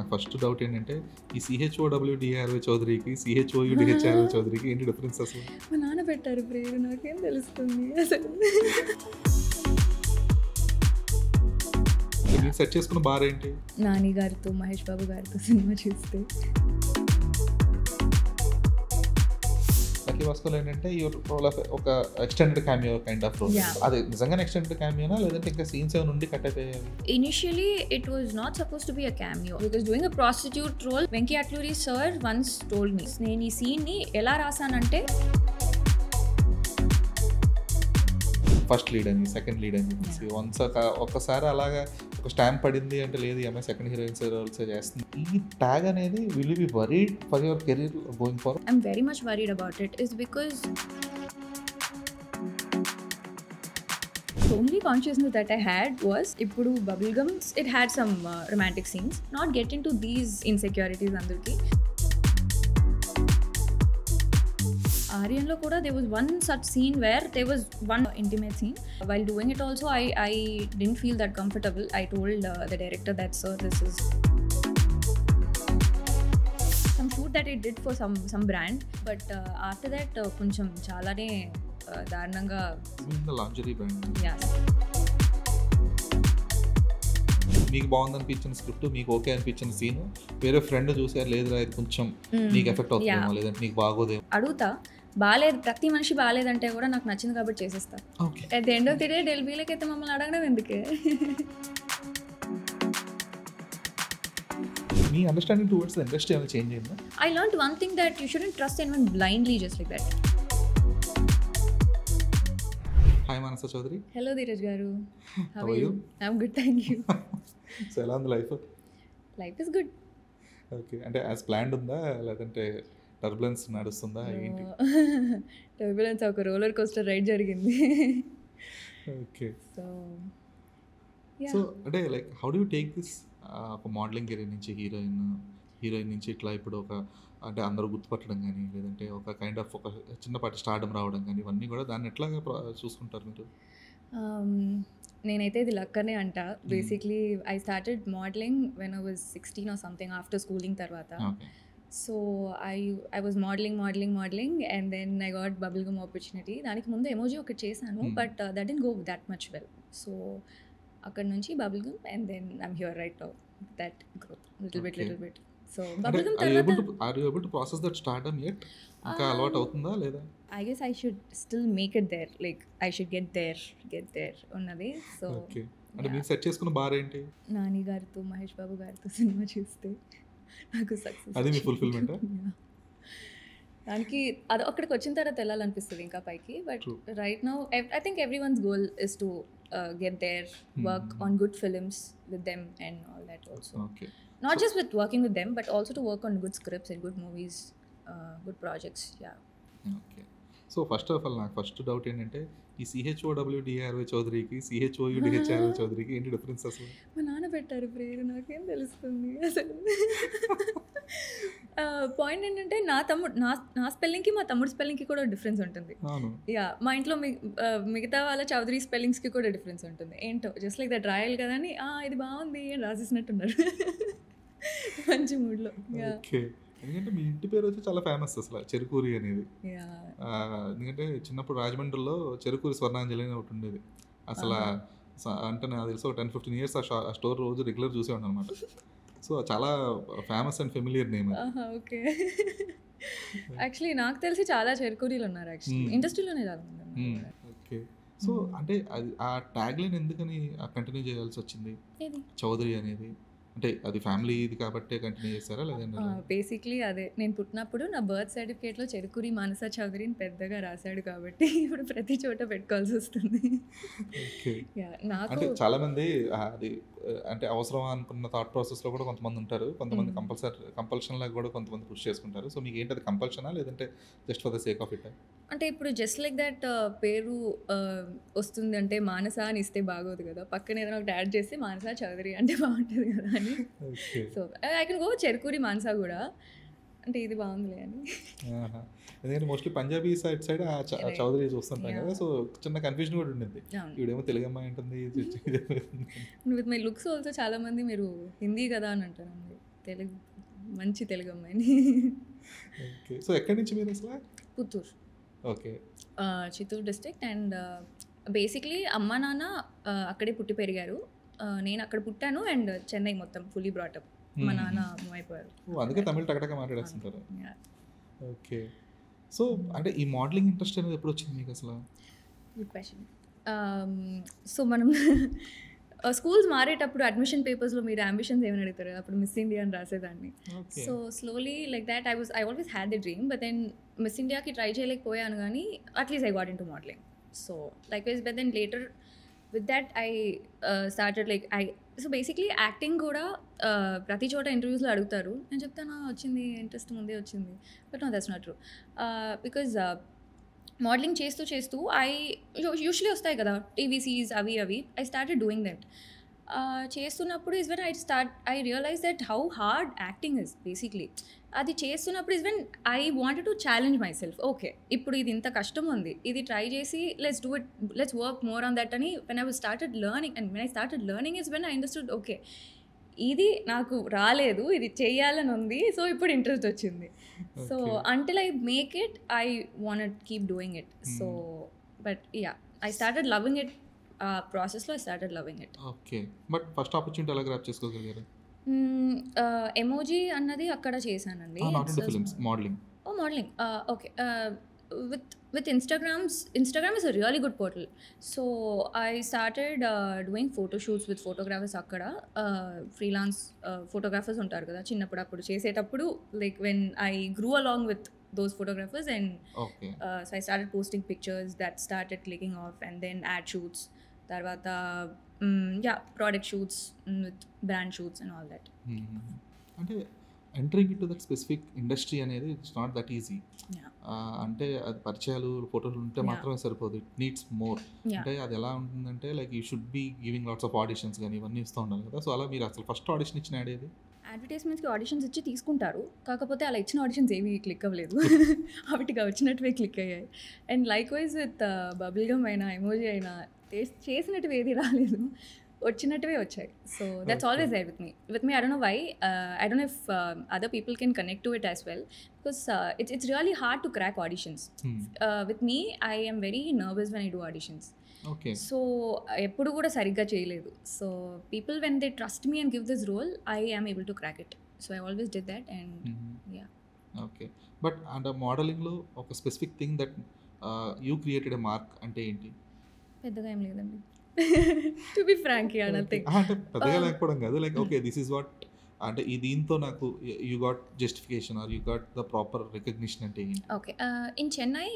నాకు first doubt ఏంటంటే ఈ సిహెచ్ఓడబ్ల్యూడిఆర్వై చౌదరికి సిహెచ్ఓయుడిహెచ్ఆర్వై చౌదరికి ఏంటి డిఫరెన్స్ అసలు? మా నాన్న పెట్టారు పేరు, నాకేం తెలుస్తుంది అసలు. మీరు సెట్ చేసుకున్న బార్ ఏంటి? నాని గారితో మహేష్ బాబు గారితో సినిమా చూస్తే లక్కీ భాస్కర్లో ఏంటంటే ఈ రోల్ ఆఫ్ ఒక extended cameo kind of role. అది నిజంగానే ఎక్స్టెండెడ్ క్యామియోనా లేదంటే ఇంకా సీన్స్ ఏమైనా నుండి కట్ అయిపోయాయి? Initially, it was not supposed to be a cameo because doing a prostitute role, Venki Atluri sir once told me, నేను ఈ సీన్ ని ఎలా రాసానంటే ఫస్ట్ లీడ్ అని సెకండ్ లీడ్ అని చెప్పేసి వన్స్ ఒక్కసారి అలాగా ఒక స్టాంప్ పడింది అంటే లేదు ఈ అమ్మాయి సెకండ్ హీరోయిన్స్ రోల్స్ చేస్తుంది. ఈ ట్యాగ్ అనేది will you be worried for your career going forward? I'm very much worried about it is because the only consciousness that I had was ఇప్పుడు Bubblegum, it had some romantic scenes, not get into these insecurities అందరికి. Aryanlo kuda there was one such scene where there was one intimate scene. While doing it also I didn't feel that comfortable. I told the director that sir, this is some shoot that I did for some brand, but after that koncham chalane దారుణంగా lingerie brand. yeah. మీకు బాగుంది అనిపించిన script, మీకు okay అనిపించిన scene వేరే friend చూసారు లేదురా ఇది కొంచెం నీకు ఎఫెక్ట్ అవుతుందేమో లేదంటే నీకు బాగోదేమో అడుగుతా, బాలేదు, ప్రతి మనిషి బాలేదంటే కూడా నాకు నచ్చింది కాబట్టి చేసేస్తా. At the end of the day డెల్బీలకి అయితే మమ్మల్ని అడగడం ఎందుకే? మీ అండర్స్టాండింగ్ టువర్డ్స్ ద ఇండస్ట్రీ ఏమైనా చేంజ్ అయిందా? I learned one thing, that you shouldn't trust anyone blindly just like that. Hi Manasa Chaudhary. Hello Dheeraj garu. How are you? I'm good, thank you. So ఎలా ఉంది life? Life is good. Okay, అంటే as planned ఉందా లేదంటే turbulence నడుస్తుందా ఏంటి? Turbulence ఒక roller coaster ride జరిగింది. Okay, so so అంటే like how do you take this ఒక మోడలింగ్ కెరీర్ నుంచి హీరోయిన్ నుంచి ఇట్లా ఇప్పుడు ఒక అంటే అందరూ గుర్తుపట్టడం కానీ లేదంటే ఒక కైండ్ ఆఫ్ ఒక చిన్నపాటి స్టార్డమ్ రావడం కానీ ఇవన్నీ కూడా దాన్ని ఎట్లాగా చూసుకుంటారు మీరు? నేనైతే ఇది లక్కనే అంట. Basically I started modelling when I was 16 or something after schooling తర్వాత. So I was modelling and then I got Bubblegum opportunity. దానికి ముందు ఎమోజీ ఒకటి చేశాను, but that didn't go that much well. So అక్కడ నుంచి Bubblegum and then I'm here right now. That growth little bit. So Bubblegum తర్వాత are you able to process that stardom yet? ఇంకా అలవాటు అవుతుందా లేదా? I guess I should still make it there. Like I should get there ఉన్నది. So okay, అంటే మీరు set చేసుకున్న bar ఏంటి? నాని గారితో మహేష్ బాబు గారితో సినిమా చూస్తే నాకు సక్సెస్. అది మీ ఫుల్ఫిల్మెంట్? దానికి అది అక్కడికి వచ్చిన తర్వాత వెళ్ళాలనిపిస్తుంది ఇంకా పైకి. But right now I think everyone's goal is to get there, work on good films with them and all that also. Okay, not just with working with them but also to work on good scripts and good movies, good projects. Yeah. Okay, so first of all నాకు first doubt ఏంటంటే ఈ సిహెచ్ఓడబ్ల్యూడిఆర్వై చౌదరికి సిహెచ్ఓయుడిహెచ్ఆర్వై చౌదరికి ఏంటి difference అసలు? మా నాన్న పెట్టారు పేరు, నాకేం తెలుస్తుంది అసలు. పాయింట్ ఏంటంటే నా స్పెల్లింగ్కి మా తమ్ముడు స్పెల్లింగ్కి కూడా డిఫరెన్స్ ఉంటుంది. యా, మా ఇంట్లో మిగతా వాళ్ళ చౌదరి స్పెల్లింగ్స్కి కూడా డిఫరెన్స్ ఉంటుంది. ఏంటో జస్ట్ లైక్ దట్ రాయాలి కదా అని ఇది బాగుంది అని రాసేసినట్టున్నారు మంచి మూడ్లో. ఓకే, ఎందుకంటే మీ ఇంటి పేరు వచ్చి చాలా ఫేమస్ అసలు చెరుకూరి అనేది. ఎందుకంటే చిన్నప్పుడు రాజమండ్రిలో చెరుకూరి స్వర్ణాంజలి అని ఒకటి ఉండేది అసలు. అంటే నాకు తెలిసి ఒక 10-15 years ఆ స్టోర్ రోజు రెగ్యులర్ చూసేవాడు అనమాట. సో చాలా famous and familiar name. Okay, actually నాకు తెలిసి చాలా చెరుకూరీలు ఉన్నారు యాక్చువల్లీ ఇండస్ట్రీలోనే చాలా మంది. ఓకే, సో అంటే అది ఆ ట్యాగ్ లైన్ ఎందుకని కంటిన్యూ చేయాల్సి వచ్చింది చౌదరి అనేది? అంటే అది ఫ్యామిలీ ఇది కాబట్టి కంటిన్యూ చేస్తారా లేదంటే? బేసిక్లీ అదే, నేను పుట్టినప్పుడు నా బర్త్ సర్టిఫికేట్లో చెరుకూరి మానస చౌదరిని పెద్దగా రాశాడు కాబట్టి ఇప్పుడు ప్రతి చోట పెట్టుకోవాల్సి వస్తుంది. అంటే చాలా మంది అది అంటే అవసరం అనుకున్న థాట్ ప్రాసెస్లో కూడా కొంతమంది ఉంటారు, కొంతమంది కంపల్షన్ లాగా కూడా కొంతమంది పుష్ చేసుకుంటారు. సో మీకు ఏంటి అది కంపల్షనా లేదంటే just for the sake of it? అంటే ఇప్పుడు జస్ట్ లైక్ దట్ పేరు వస్తుంది అంటే మానస అని ఇస్తే బాగోదు కదా, పక్కన ఏదైనా ఒకటి యాడ్ చేసి మానస చౌదరి అంటే బాగుంటుంది కదా అని. So I can go Cherukuri Manasa కూడా, అంటే ఇది బాగుందిలే అని. ఎందుకంటే మోస్ట్లీ పంజాబీ సైడ్ చౌదరి చూస్తుంటాం కదా, సో చిన్న కన్ఫ్యూజన్ కూడా ఉండింది, ఇవిడేమో తెలుగు అమ్మాయి ఉంటుంది. విత్ మై లుక్స్ ఆల్సో చాలా మంది మీరు హిందీ కదా అని అంటారు. తెలుగు మంచి తెలుగు అమ్మాయిని. ఓకే. సో ఎక్కడి నుంచి మీరు అసలు? Puttur. Okay. Chittoor district. And basically అమ్మ నాన్న అక్కడే పుట్టి పెరిగారు. నేను అక్కడ పుట్టాను అండ్ చెన్నై మొత్తం ఫుల్లీ బ్రాటప్. మా నాన్న మూవ్ అయిపోయారు. అందుకే తమిళ్ టకటక మాట్లాడేస్తుంటారు. ఓకే. సో అంటే ఈ మోడలింగ్ ఇంట్రెస్ట్ అనేది ఎప్పుడు వచ్చింది మీకు అసలు? Good question. సో మనం స్కూల్స్ మారేటప్పుడు అడ్మిషన్ పేపర్స్లో మీరు అంబిషన్స్ ఏమని అడుగుతారు, అప్పుడు మిస్ ఇండియా అని రాసేదాన్ని. So slowly like that I always had the dream, but then miss ఇండియాకి ట్రై చేయలేకపోయాను, కానీ at least I got into modelling. So like wise but then later with that I started like so basically acting కూడా ప్రతి చోట ఇంటర్వ్యూస్లో అడుగుతారు. నేను చెప్తాను వచ్చింది, ఇంట్రెస్ట్ ముందే వచ్చింది, but no that's not true. Because modelling చేస్తూ చేస్తూ యూజువలీ వస్తాయి కదా టీవీసీస్ అవి ఐ స్టార్టెడ్ డూయింగ్ దట్. చేస్తున్నప్పుడు is when I realise that how hard acting is basically. అది చేస్తున్నప్పుడు is when I wanted to challenge my self. Okay, ఇప్పుడు ఇది ఇంత కష్టం ఉంది, ఇది ట్రై చేసి let's do it, let's work more on that అని when I started learning. And when I started learning is when I understood okay ఇది నాకు రాలేదు, ఇది చెయ్యాలని ఉంది, సో ఇప్పుడు ఇంట్రెస్ట్ వచ్చింది. So until I make it I want keep doing it. So but yeah I started loving it. ప్రాసెస్లో I started loving it. Okay. But first opportunity ఎలా గ్రాప్ చేసుకోగలిగారు? ఎమోజీ అన్నది అక్కడ చేశానండి. Modelling. Okay. with Instagram is a really good portal. So I started doing photo shoots with photographers akkada. Freelance photographers untaru kada chinnappudu appudu chesetappudu, like when I grew along with those photographers, and okay. So I started posting pictures that started clicking off, and then ad shoots, tarvata product shoots with brand shoots and all that. అంటే entering in to that specific industry అనేది it's not that easy. అంటే అది పరిచయాలు ఫోటోలు ఉంటే మాత్రమే సరిపోదు, it needs more. అంటే అది ఎలా ఉంటుందంటే like you should be giving lots of auditions కానీ ఇవన్నీ ఇస్తూ ఉండాలి కదా. సో అలా మీరు అసలు ఫస్ట్ ఆడిషన్ ఇచ్చిన యాడ్ ఏది? అడ్వర్టైజ్మెంట్స్కి ఆడిషన్స్ ఇచ్చి తీసుకుంటారు, కాకపోతే అలా ఇచ్చిన ఆడిషన్స్ ఏవి క్లిక్ అవ్వలేదు. వాటికి వచ్చినట్టువే క్లిక్ అయ్యాయి. And likewise with Bubble Gum అయినా ఎమోజీ అయినా చేసినట్టువి ఏది రాలేదు, వచ్చినట్టువే వచ్చాయి. So that's always there with me. I don't know why. I don't know if other people can connect to it as well, because it's really hard to crack auditions. With me I am very nervous when I do auditions. Okay. So ఎప్పుడు కూడా సరిగ్గా చేయలేదు. So people when they trust me and give this role, I am able to crack it. So I always did that. And yeah. Okay. But and మోడలింగ్లో ఒక specific thing that you created a mark అంటే ఏంటి? పెద్దగా ఏం లేదండి, to be frank. అంటే పెద్దగా లేకపోవడం కాదు, like okay this is what, అంటే ఈ దీంతో నాకు you got justification are you got the proper recognition అంటే ఏంటి? ఓకే. ఇన్ చెన్నై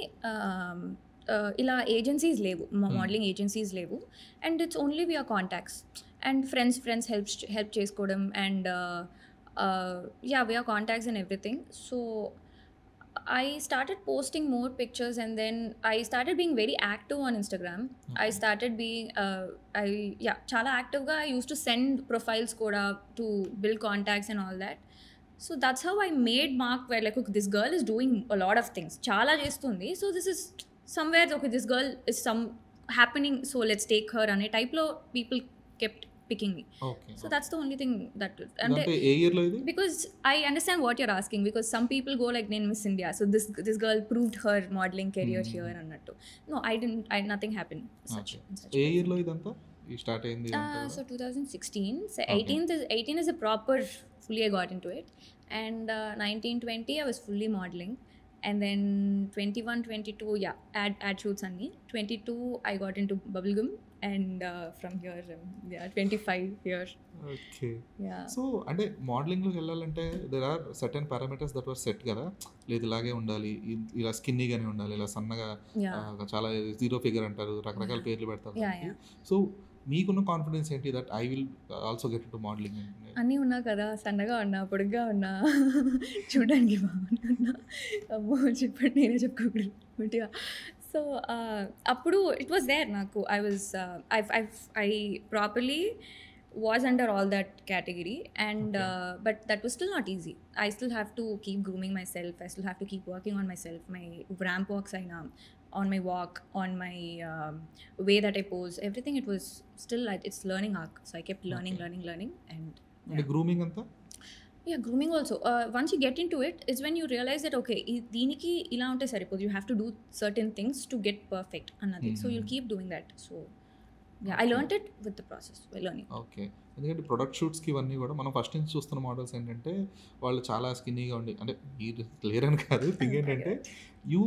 ఇలా ఏజెన్సీస్ లేవు, మోడలింగ్ ఏజెన్సీస్ లేవు. And it's only we're contacts and friends help చేసుకోవడం. And we're contacts and everything. So I started posting more pictures, and then I started being very active on Instagram. Okay. I started being chala active ga. I used to send profiles koda to build contacts and all that. So that's how I made mark where like okay, this girl is doing a lot of things, chala chestundi, so this is somewhere okay, this girl is some happening, so let's take her ane type lo people kept picking me. Okay. So that's the only thing that ante a year lo idi, because I understand what you're asking, because some people go like then Miss India, so this girl proved her modeling career here annattu. No, nothing happened such. A year లో ఇదంతా start అయింది? So 2016. So 18 is a proper fully I got into it, and 19-20 I was fully modeling, and then 21-22 ad shoots anni. 22 I got into bubblegum, and from here 25 here. Okay. Yeah. So అంటే మోడలింగ్లోకి వెళ్ళాలంటే there are certain parameters that were set కదా, లేదు ఇలాగే ఉండాలి, ఇలా స్కిన్నీగానే ఉండాలి, ఇలా సన్నగా, చాలా జీరో ఫిగర్ అంటారు, రకరకాల పేర్లు పెడతారు. సో మీకున్న కాన్ఫిడెన్స్ ఏంటి that I will also get to modelling? అన్నీ ఉన్నా కదా, సన్నగా ఉన్నా, పొడుగ్గా ఉన్నా, చూడడానికి బాగున్నా, అమ్మో చెప్పండి నేనే చెప్పుకోకూడదు. సో అప్పుడు ఇట్ వాస్ దేర్ నాకు. I properly was under all that category, and but that was still not easy. I still have to keep grooming myself, I still have to keep working on myself, my ramp walks on my walk, on my way that I pose, everything. It was still it's learning arc, so I kept learning. And grooming anta Yeah, grooming also. Once you get into it, is when you realize that okay, దీనికి ఇలా ఉంటే సరిపోదు. You have to do certain things to get perfect అన్నది. So you'll keep doing that. So yeah, I Okay. learned it with the process while learning. Okay. ఎందుకంటే product షూట్స్‌కి ఇవన్నీ గూడా మనం first నుంచి చూస్తున్న మోడల్స్ ఏంటంటే, వాళ్ళు చాలా స్కిన్నీగా ఉండి అంటే మీరు లేరని కాదు. థింగ్ ఏంటంటే, యూ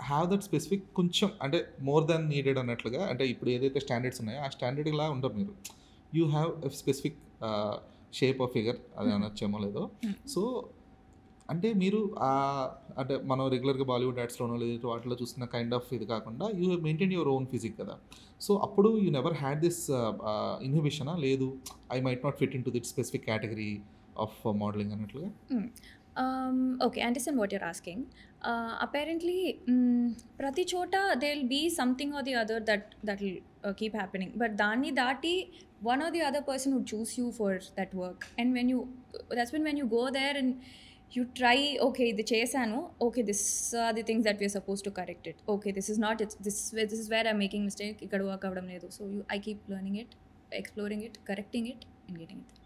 హ్యావ్ దట్ స్పెసిఫిక్ కొంచెం అంటే మోర్ దాన్ నీడెడ్ అన్నట్లుగా అంటే ఇప్పుడు ఏదైతే స్టాండర్డ్స్ ఉన్నాయో, ఆ స్టాండర్డ్‌లా ఉండరు మీరు. You have a specific shape of figure అది అనొచ్చేమో లేదో. సో అంటే మీరు అంటే మనం రెగ్యులర్‌గా బాలీవుడ్ యాడ్స్‌లోనో లేదా వాటిలో చూస్తున్న కైండ్ ఆఫ్ ఇది కాకుండా you maintain your own physique కదా! సో అప్పుడు యూ నెవర్ హ్యాడ్ దిస్ ఇన్హిబిషనా? లేదు I might not fit into this specific category of modelling అన్నట్లుగా? Okay, I understand what you're asking. Apparently, ప్రతి చోట there will be something or the other that will keep happening. But దాన్ని దాటి one or the other person would choose you for that work. And that's when you go there and you try, okay, ఇది చేశాను, okay, this are the things that we are supposed to correct it. Okay, this is not it. This is where I'm making mistake. ఇక్కడ work అవ్వడం లేదు. So I keep learning it, exploring it, correcting it, and getting it.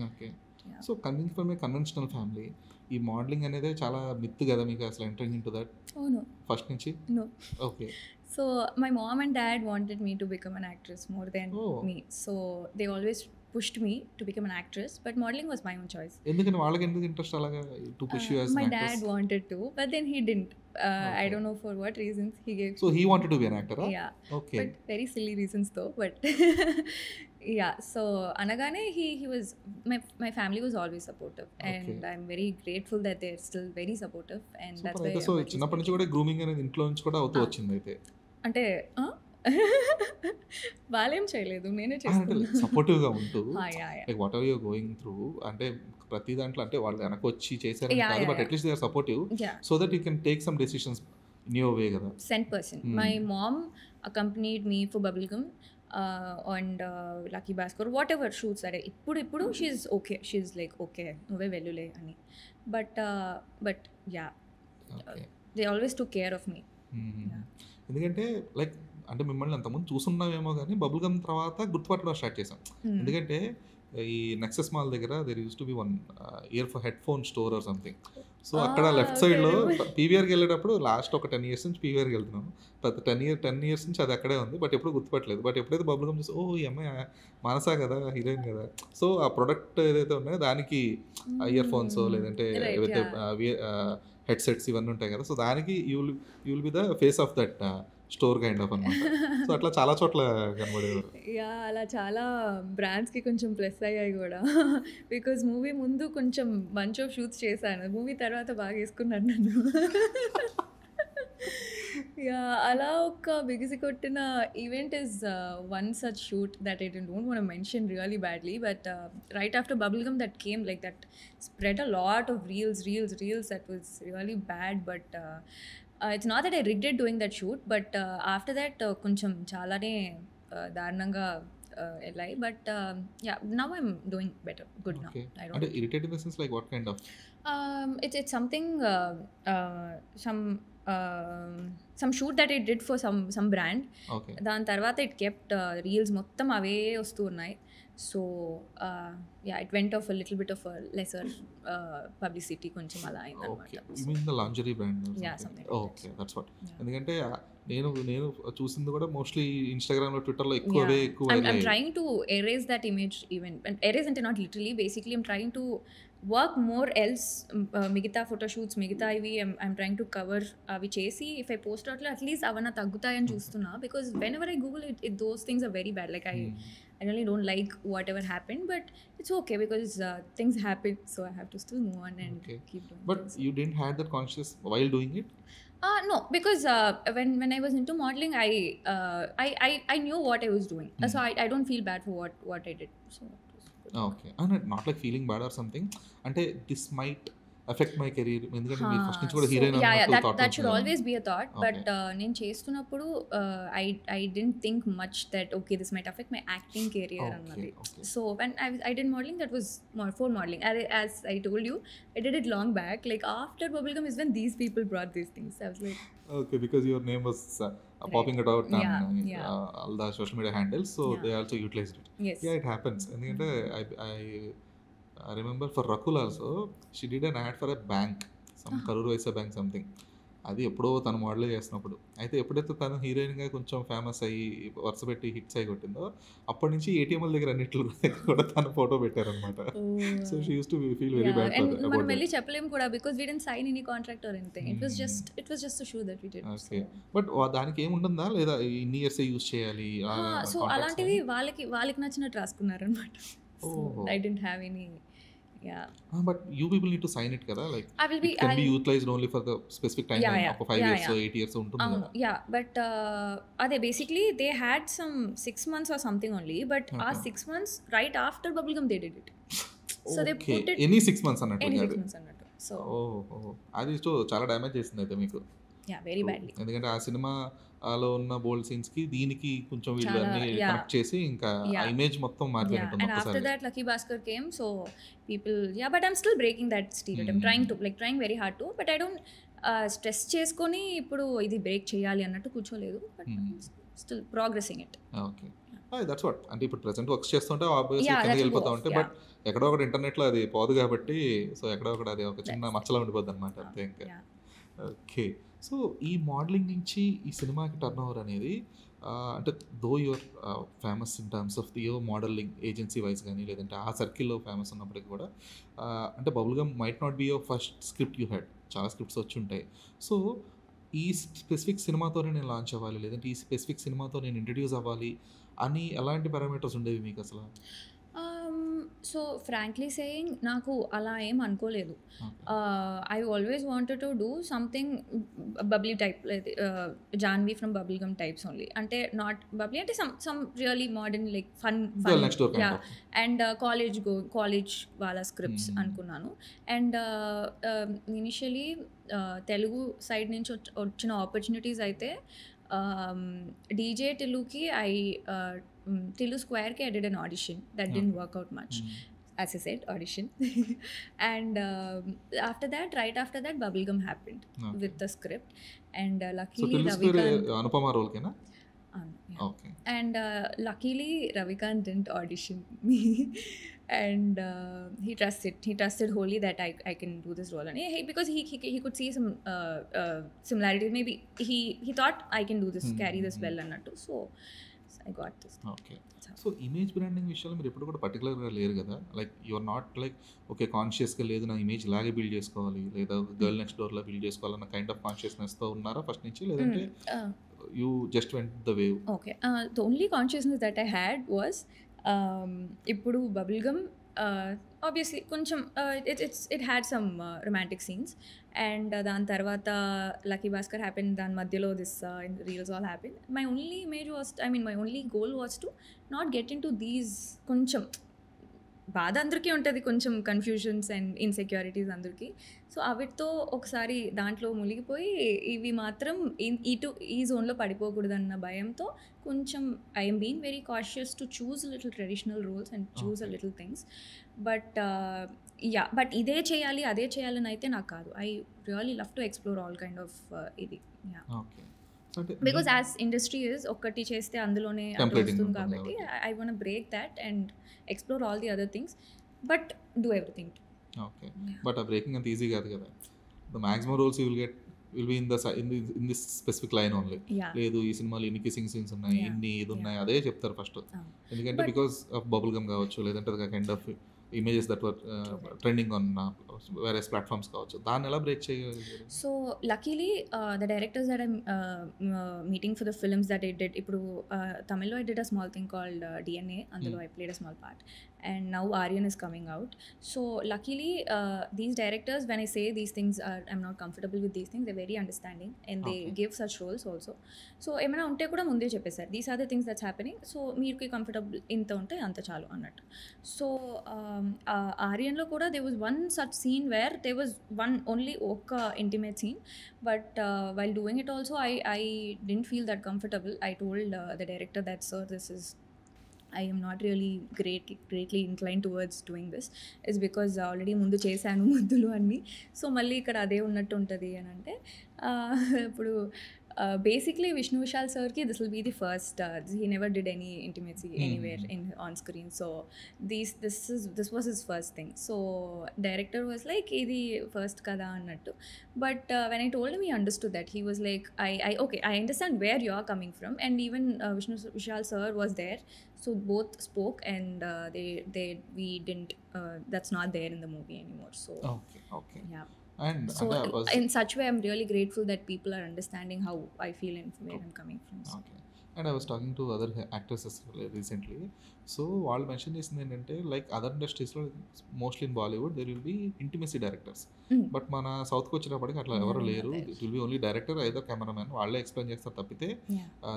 Okay. Yeah. So coming from A conventional family, ఈ modelling అనేది చాలా myth కదా మీకు అసలు entering into that Oh no. First నుంచి? No. Okay. So my mom and dad wanted me to become an actress more than Oh. me. So they always pushed me to become an actress, but modeling was my own choice. ఎందుకని వాళ్ళకి ఎందుకు interest అలాగా to push you as My an dad actress? wanted to, but then he didn't. I Okay. don't know for what reasons he gave. So he wanted to be an యాక్టరా? Yeah, okay. but very silly reasons though. But yeah, so anagane he was my family was always supportive, and Okay. I'm very grateful that they're still very supportive, and that's super. why అయితే I'm so very చిన్నప్పటి నుంచి కూడా grooming అనేది ఇంట్లో నుంచి కూడా అవుతూ వచ్చింది అయితే. అంటే వాళ్ళేం చేయలేదు, నేనే అంటే చేసుకున్నాను. సపోర్టివ్గా ఉంటూ Yeah. Like what ever you're going through అంటే ప్రతి దాంట్లో అంటే వాళ్ళు వెనక వచ్చి చేశారని Yeah, కాదు, yeah, but yeah. At least they are supportive Yeah. So that you can take some decisions in your way కదా. 100%. Hmm. My mom accompanied me for Bubblegum and Lucky Bhaskar, whatever shoots that ఇప్పుడు she's okay. She's like, okay, నువ్వే వెళ్ళులే అని. But yeah, okay. they always took care of me. Yeah. ఎందుకంటే like అంటే మిమ్మల్ని అంతకుముందు చూసున్నామేమో కానీ bubble gum తర్వాత గుర్తుపట్టడం స్టార్ట్ చేసాం. ఎందుకంటే ఈ నెక్సెస్ మాల్ దగ్గర there use to B one year for head phone store or something. So అక్కడ లెఫ్ట్ సైడ్లో పీవీఆర్కి వెళ్ళేటప్పుడు లాస్ట్ ఒక 10 years నుంచి పీవీఆర్కి వెళ్తున్నాను. పెద్ద 10 years నుంచి అది అక్కడే ఉంది, బట్ ఎప్పుడు గుర్తుపట్టలేదు. బట్ ఎప్పుడైతే బబుల్ గమ్ చూసి ఓ ఈ అమ్మాయి మానసా కదా, హీరోయిన్ కదా. సో ఆ ప్రొడక్ట్ ఏదైతే ఉన్నాయో దానికి ఇయర్ ఫోన్స్ లేదంటే Right, ఏవైతే yeah. హెడ్సెట్స్ ఇవన్నీ ఉంటాయి కదా, సో దానికి you will be the face of that store kind of అనమాట. సో అట్లా చాలా చోట్ల కనబడేవారు. యా, అలా చాలా బ్రాండ్స్కి కొంచెం ప్లస్ అయ్యాయి కూడా. బికాజ్ మూవీ ముందు కొంచెం బంచ్ ఆఫ్ షూట్స్ చేశాను, మూవీ తర్వాత బాగా వేసుకున్నాను నన్ను. యా, అలా ఒక బిగిసి కొట్టిన event is one such shoot that I don't want to mention really badly, but right after Bubblegum that came like that spread a lot of reels that was really bad. But it's not that I regret doing that shoot, but after that కొంచెం చాలానే దారుణంగా వెళ్ళాయి. But yeah, now I'm doing better, good now. Okay. I అంటే don't irritate in the sense like what kind of? it's something some shoot that I did for some brand. Okay. దాని తర్వాత it kept reels మొత్తం అవే వస్తూ ఉన్నాయి. So yeah, it went off little bit of lesser publicity, కొంచెం అలా okay. అయిందనమాట. You mean the lingerie brand? Yeah, something like that. Okay, that's what. Yeah. ఎందుకంటే నేను చూసింది కూడా మోస్ట్లీ ఇన్‌స్టాగ్రామ్‌లో, ట్విట్టర్‌లో ఎక్కువ I'm viral trying to erase that image even. And erase అంటే not literally. Basically, I'm trying to work more else. మిగతా photoshoots మిగతా ఇవి I'm trying to cover అవి చేసి if I post out at least అవన్న తగ్గుతాయని చూస్తున్నా. Because whenever I Google it, those things are very bad. Like I really don't like whatever happened, but it's okay because things happen, so I have to still move on and Okay. keep doing but things. You didn't had that conscious while doing it? No, because when I was into modeling, I knew what I was doing, so I don't feel bad for what I did. So it was good. Okay. Not like feeling bad or something, అంటే this might affect my career, ఎందుకంటే మీరు first నుంచి కూడా So, heroine yeah, అన్నట్టు that thought should always be a thought. But Okay. నేను చేస్తున్నప్పుడు I didn't think much that okay, this might affect my acting career అన్నది. Okay. So when I did modeling, that was more for modeling. As I told you, I did it long back. Like after Bubblegum is when these people brought these things. I was like, Okay, because your name was popping it out on Yeah. all the social media handles, so Yeah. they also utilized it. yes. Yeah, it happens. ఎందుకంటే I remember for Rakul also she did an ad for a bank, some Karur Vysya Bank something. అది ఎప్పుడో తను model చేసినప్పుడు. అయితే ఎప్పుడైతే తను హీరోయిన్‌గా కొంచెం ఫేమస్ అయ్యి వరుస పెట్టి హిట్స్ అయ్యి కొట్టిందో అప్పటి నుంచి ఏటీఎంల దగ్గర అన్నిట్లో కూడా తన ఫోటో పెట్టారనమాట. So she used to feel very bad and for మనం అబౌట్ వెళ్ళి దట్. చెప్పలేము కూడా because we didn't sign any contract or anything. It was just to show that we did. Okay. But దానికి ఏముంటుందా లేదా ఇన్ని ఇయర్సే యూజ్ చేయాలి సో కాంట్రాక్ట్స్ అలాంటివి అని? వాళ్ళకి నచ్చినట్టు రాసుకున్నారనమాట. సో ఓహో! I don't have any. Yeah but you people need to sign it కదా, like I will B it can be utilized only for the specific time యా లైన్, యా ఒక 5 యా ఇయర్స్ యా 8 ఇయర్స్ ఉంటుంది అవును. కదా. Yeah but అదే basically they had some 6 months or something only. But ఆ okay. 6 months right after Bubble Gum they did it. So they okay. Put it any 6 months అన్నట్టు any కాదు. 6 months అన్నట్టు. So ఓహో! అది చాలా డ్యామేజ్ చేసింది అయితే మీకు. Yeah very badly. ఎందుకంటే ఆ సినిమాలో ఉన్న బోల్డ్ సీన్స్‌కి దీనికి కొంచెం వీళ్ళు చాలా అన్నీ యా కనెక్ట్ చేసి ఇంకా ఆ యా ఇమేజ్ మొత్తం yeah మారిపోయినట్టుంది and after ఒక్కసారిగా. that Lucky Bhaskar came, so people, yeah, but I'm still breaking that stereotype, trying very hard to, but I don't stress చేసుకొని ఇప్పుడు ఇది బ్రేక్ చేయాలి అన్నట్టు కూర్చోలేదు, but still progressing it. Okay. That's what. అంటే ఇప్పుడు present works చేస్తుంటే obviously Yeah, కిందకి that will go వెళ్ళిపోతా off. ఉంటాయి. Yeah, బట్ ఎక్కడో ఒకటి ఇంటర్నెట్‌లో అది పోదు కాబట్టి సో ఎక్కడో ఒకటి అది ఒక చిన్న that's మచ్చలా ఉండిపోద్దనమాట అంతే ఇంకా. yeah. ఓకే. సో ఈ మోడలింగ్ నుంచి ఈ సినిమాకి టర్న్ ఓవర్ అనేది అంటే though your famous in terms of the your modelling agency wise కానీ లేదంటే ఆ సర్కిల్లో ఫేమస్ ఉన్నప్పటికీ కూడా అంటే Bubblegum might not be your first script you had, చాలా స్క్రిప్ట్స్ వచ్చి ఉంటాయి. సో ఈ స్పెసిఫిక్ సినిమాతోనే నేను లాంచ్ అవ్వాలి లేదంటే ఈ స్పెసిఫిక్ సినిమాతో నేను ఇంట్రడ్యూస్ అవ్వాలి అని ఎలాంటి పారామీటర్స్ ఉండేవి మీకు అసలు? సో ఫ్రాంక్లీ సేయింగ్ నాకు అలా ఏం అనుకోలేదు. Okay. I always wanted to do something bubbly type, Janhvi from bubble Gum types only. అంటే నాట్ బబ్లీ అంటే some really modern like fun girl next door yeah. Kind of. And college వాళ్ళ scripts అనుకున్నాను. And initially Telugu side నుంచి వచ్చిన opportunities అయితే DJ టిల్లుకి టిల్లు స్క్వేర్కి I did an audition that didn't work out much, as I said, audition. And right after that, Bubblegum happened with the script. And so luckily, Telugu square Ravikant. Anupama రోల్కేనా? Yeah. Okay. And luckily, Ravikant didn't audition me. And he trusted wholly that I can do this role. And because he could see some similarities. Maybe he thought I can do this, carry this well annattu. So I got this. Okay. So image branding విషయంలో మీరు ఎప్పుడు కూడా పర్టికులర్గా లేరు కదా, like your not like okay కాన్షియస్గా లేదు నా ఇమేజ్ ఇలాగే బిల్డ్ చేసుకోవాలి లేదా గర్ల్ నెక్స్ట్ డోర్లో బిల్డ్ చేసుకోవాలన్న కైండ్ ఆఫ్ కాన్షియస్నెస్తో ఉన్నారా ఫస్ట్ నుంచి లేదంటే you just went the wave? Okay. The only consciousness that I had was ఇప్పుడు Bubblegum obviously కొంచెం it had some romantic scenes, and దాని తర్వాత Lucky Bhaskar happened, దాని మధ్యలో this reels all happened. My only image was, my only goal was to not get into these కొంచెం బాధ అందరికీ ఉంటుంది, కొంచెం కన్ఫ్యూజన్స్ అండ్ ఇన్సెక్యూరిటీస్ అందరికీ. సో అవిటితో ఒకసారి దాంట్లో మునిగిపోయి ఇవి మాత్రం ఈ జోన్లో పడిపోకూడదన్న భయంతో కొంచెం I'm being very cautious to choose little traditional roles and choose a little things. But ఇదే చేయాలి అదే చేయాలని అయితే నాకు కాదు. I really love to explore all kind of ఇది. Okay. Because as industry is ఒక్కటి చేస్తే అందులోనే వస్తుంది కాబట్టి I want break that and explore all the other things, but do everything. Okay. But ఆ బ్రేకింగ్ అంత ఈజీ కాదు కదా. The maximum roles will be in this specific line only. లేదు ఈ సినిమాలో ఇన్ని కిసింగ్ సీన్స్ ఉన్నాయి, ఇన్ని ఇది ఉన్నాయి, అదే చెప్తారు ఫస్ట్. ఎందుకంటే బికాస్ ఆఫ్ బబుల్ గమ్ కావచ్చు లేదంటే kind of images that were trending on various platforms కావచ్చు, దాన్ని ఎలా బ్రేక్ చేయగలిగారు? So luckily the directors that I'm meeting for the films that I did, ఇప్పుడు తమిళ్లో I did a small thing called DNA, అందులో I played a small part, and now Aryan is coming out. So luckily these directors, when I say these things I'm not comfortable with these things, they're very understanding and they give such roles also. So ఏమైనా ఉంటే కూడా ముందే చెప్పేశారు, these are the things that's happening, so మీకు comfortable ఇంత ఉంటే అంత చాలు అన్నట్టు. సో ఆర్యన్లో కూడా there was one such scene where there was one only ఒక్క intimate scene, but while doing it also I didn't feel that comfortable. I told the director that, sir, this is, I am not really greatly inclined towards doing this. It's because already ముందు చేశాను ముద్దులు అన్నీ, so మళ్ళీ ఇక్కడ అదే ఉన్నట్టు ఉంటుంది అని అంటే ఇప్పుడు Basically, Vishnu Vishal sir ki this will be the first. He never did any intimacy anywhere on screen. So this was his first thing. So director was like, "Idi first kada annattu." But when I told him, he understood that. He was like, "I okay, I understand where you are coming from." And even Vishnu Vishal sir was there. So both spoke, and we didn't. That's not there in the movie anymore. So okay. yeah. And So అంటే was in such way, I'm really grateful that people are understanding how I feel and where I'm coming from. So. Okay. And I was talking to other actresses recently. So వాళ్ళు mention చేసింది ఏంటంటే like other ఇండస్ట్రీస్లో mostly in Bollywood there will be intimacy directors. But మన సౌత్కి వచ్చినప్పటికీ అట్లా ఎవరు లేరు. It will be only director either cameraman, వాళ్ళే ఎక్స్ప్లెయిన్ చేస్తారు తప్పితే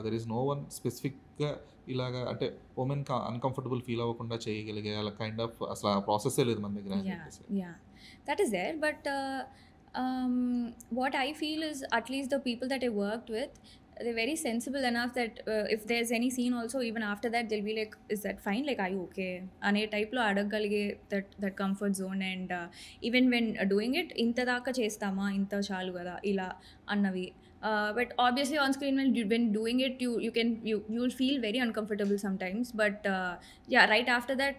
దెర్ ఈస్ నో వన్ స్పెసిఫిక్గా ఇలాగా అంటే ఉమెన్ అన్కంఫర్టబుల్ ఫీల్ అవ్వకుండా చేయగలిగే అలా కైండ్ ఆఫ్ అసలు ఆ ప్రాసెస్సే లేదు మన దగ్గర. Yeah, that is there. But what I feel is, at least the people that I worked with, they're very sensible enough that if there's any scene also, even after that, they'll be like, is that fine? Like, are you okay? Ane type lo adagalige that comfort zone. And even when doing it, inta daaka chestama, inta chalu kada ila annavi. But obviously on screen when doing it, you'll feel very uncomfortable sometimes. But yeah, right after that,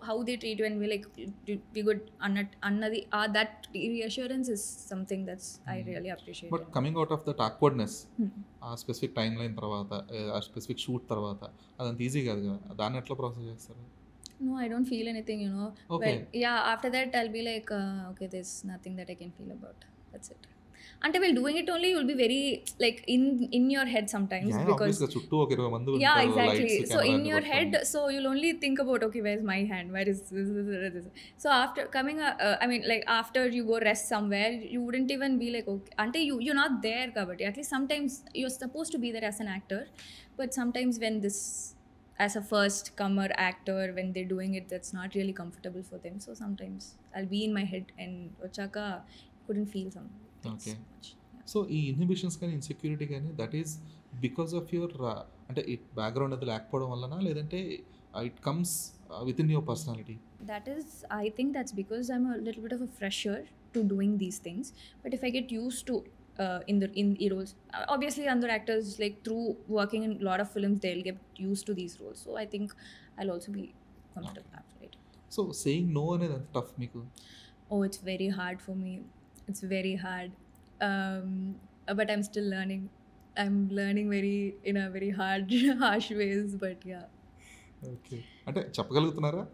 how they treat you and we like we good annadi that reassurance is something that's I really appreciate. But coming out of that awkwardness ఆ specific time line తర్వాత ఆ specific shoot తర్వాత అదంత easy కాదు కదా, దాన్ని ఎట్లా process చేస్తారు? No, I don't feel anything, you know. Okay. Well, yeah, after that I'll be like, okay, there's nothing that I can feel about. That's it. Until while doing it only, you'll be very like in your head sometimes, because చుట్టూ ఒక 20 మంది yeah, ఉంటారు, exactly. lights, So camera in అన్ని your పట్టుకొని. head, so you'll only think about, okay, where's my hand, where is this. So after coming I mean, like after you go rest somewhere, you wouldn't even be like, okay, until you're not there kabatti. At least sometimes you're supposed to be there as an actor, but sometimes when this as a first comer actor, when they're doing it, that's not really comfortable for them. So sometimes I'll be in my head and ochaka couldn't feel some things Okay. much. So ఈ inhibitions కానీ insecurity కానీ that is because of your అంటే it background అది లేకపోవడం వలన, లేదంటే it comes with in your personality? That is, I think that's because I'm a little bit of a fresher to doing these things. But if I get used to in the roles, obviously other actors, like through working in a lot of films, they'll get used to these roles. So I think I'll also be comfortable after it. So saying no అనేది ఎంత tough మీకు? Oh, it's very hard for me. It's very hard. But I'm still learning. I'm learning in a very harsh ways. But yeah. Okay. అంటే చెప్పగలుగుతున్నారా?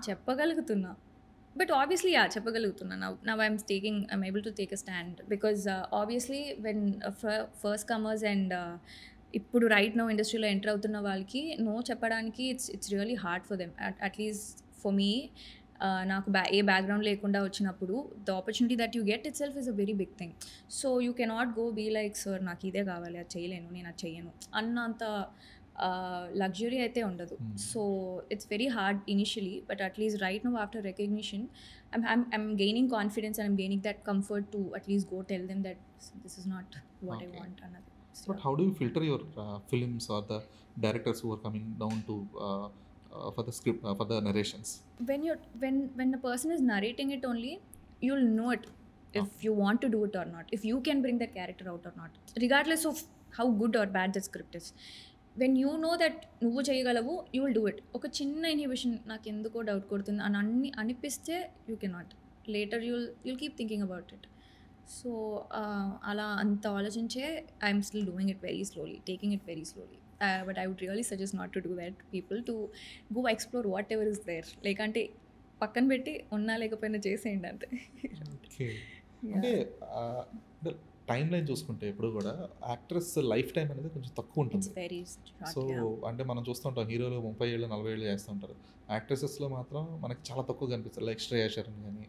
చెప్పగలుగుతున్నా. But obviously, yeah, చెప్పగలుగుతున్నా. Now I'm able to take a stand, because obviously when first comers and ఇప్పుడు right now ఇండస్ట్రీలో enter అవుతున్న వాళ్ళకి no చెప్పడానికి it's really hard for them. At least for me, నాకు ఏ background లేకుండా వచ్చినప్పుడు the opportunity that you get itself is a very big thing. So you cannot go be like, sir నాకు ఇదే కావాలి, అది చేయలేను, నేను అది చెయ్యను అన్నంత లగ్జరీ అయితే ఉండదు. So it's very hard initially, but at least right now after recognition I'm gaining confidence and I'm gaining that comfort to at least go tell them that this is not what I want. Another. But how do you filter your films or the directors who are coming down to for the script, for the narrations? When the person is narrating it only, you'll know it if you want to do it or not, if you can bring that character out or not, regardless of how good or bad the script is. When you know that నువ్వు చేయగలవు, you will do it. ఒక చిన్న inhibition, నాకు ఎందుకో doubt కొడుతుంది అని అనిపిస్తే you cannot. Later you'll keep thinking about it. So అలా అంత ఆలోచించే I'm still doing it very slowly, taking it very slowly. But I would really suggest not to do that. People to go explore whatever is there. Like అంటే పక్కన పెట్టి ఉన్నా లేకపోయినా చేసేయండి అంతే. ఓకే. అంటే టైం లైన్ చూసుకుంటే ఎప్పుడు కూడా యాక్ట్రెస్ లైఫ్ టైం అనేది కొంచెం తక్కువ ఉంటుంది. సో అంటే మనం చూస్తుంటాం హీరోలు 30 ఏళ్ళు 40 ఏళ్ళు చేస్తుంటారు. యాక్ట్రెసెస్లో మాత్రం మనకి చాలా తక్కువ కనిపిస్తారు. లైక్ శ్రేయా శరణ్ కానీ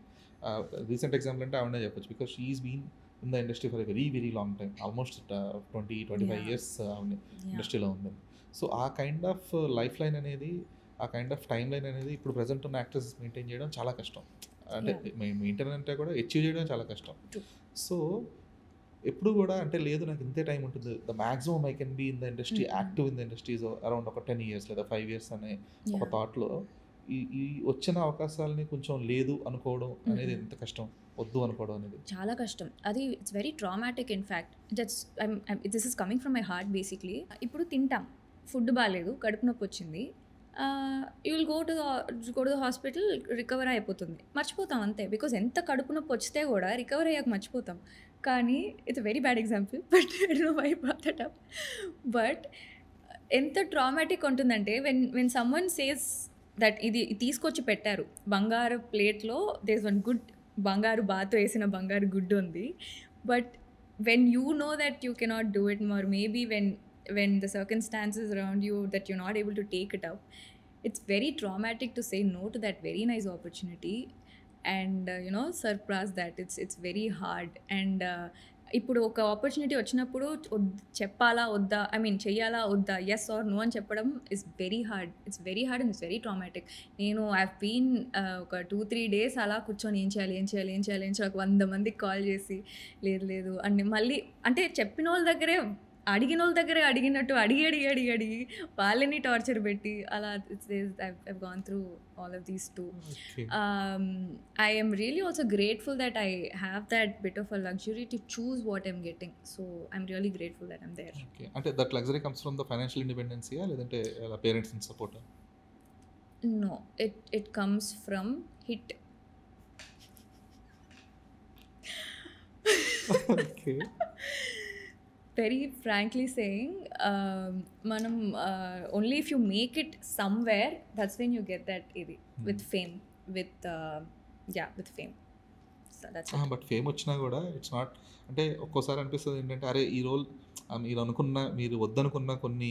రీసెంట్ ఎగ్జాంపుల్ అంటే ఆవిడనే చెప్పొచ్చు. Because she is been in the industry for a very very long time, almost 20-25 years ఆవిడ ఇండస్ట్రీలో ఉంది. సో ఆ కైండ్ ఆఫ్ లైఫ్ లైన్ అనేది, ఆ కైండ్ ఆఫ్ టైం లైన్ అనేది ఇప్పుడు ప్రజెంట్ ఉన్న యాక్ట్రెస్ మెయింటైన్ చేయడం చాలా కష్టం. అంటే మెయింటైన్ అంటే కూడా అచీవ్ చేయడం చాలా కష్టం. సో ఎప్పుడు కూడా అంటే లేదు నాకు ఇంతే టైం ఉంటుంది, the maximum I can be in the industry, active in the industry around ఒక 10 years లేదా 5 years అనే ఒక థాట్లో ఈ ఈ వచ్చిన అవకాశాలని కొంచెం లేదు అనుకోవడం అనేది ఎంత కష్టం, వద్దు అనుకోవడం అనేది చాలా కష్టం. అది it's very traumatic in fact. That's this is coming from my heart basically. ఇప్పుడు తింటాం, ఫుడ్ బాగాలేదు, కడుపు నొప్పి వచ్చింది, you will go to the hospital, recover అయిపోతుంది, మర్చిపోతాం అంతే. బికాజ్ ఎంత కడుపు నొప్పి వస్తే కూడా రికవర్ అయ్యాక మర్చిపోతాం. కానీ it's very bad example, but I don't know why I brought that up. But ఎంత ట్రామాటిక్ ఉంటుందంటే వెన్ సమ్వన్ సేస్ దట్ ఇది తీసుకొచ్చి పెట్టారు బంగారు ప్లేట్లో, దేర్ ఇస్ వన్ గుడ్ బంగారు బాతు వేసిన బంగారు గుడ్డు ఉంది, but when you know that you cannot do it, or maybe when the circumstances around you that you're not able to take it up, it's very traumatic to say no to that very nice opportunity and surpass that. It's very hard. And ఇప్పుడు ఒక opportunity వచ్చినప్పుడు చెప్పాలా వద్దా, I mean చెయ్యాలా వద్దా, yes are no అని చెప్పడం is very hard. It's very hard and it's very traumatic. నేను ఐ బీన్ ఒక 2-3 days అలా కూర్చొని ఏం చేయాలి ఒక 100 మందికి కాల్ చేసి లేదు అని మళ్ళీ అంటే చెప్పిన వాళ్ళ దగ్గరే అడిగిన వాళ్ళ దగ్గరే అడిగినట్టు అడిగి వాళ్ళని టార్చర్ పెట్టి అలా I've gone through all of these too. I am really also grateful that I have that bit of a luxury to choose what I'm getting. So I'm really grateful that I'm there. Okay. అంటే that luxury comes from the financial independence లేదంటే parents in support? No, it comes from HIT. Okay. Very frankly saying, manam only if you make it somewhere, that's when you get that with fame, with fame. So that's it. But fame వచ్చినా కూడా it's not, అంటే ఒక్కోసారి అనిపిస్తుంది ఏంటంటే అరే ఈ role మీరు వద్దనుకున్న కొన్ని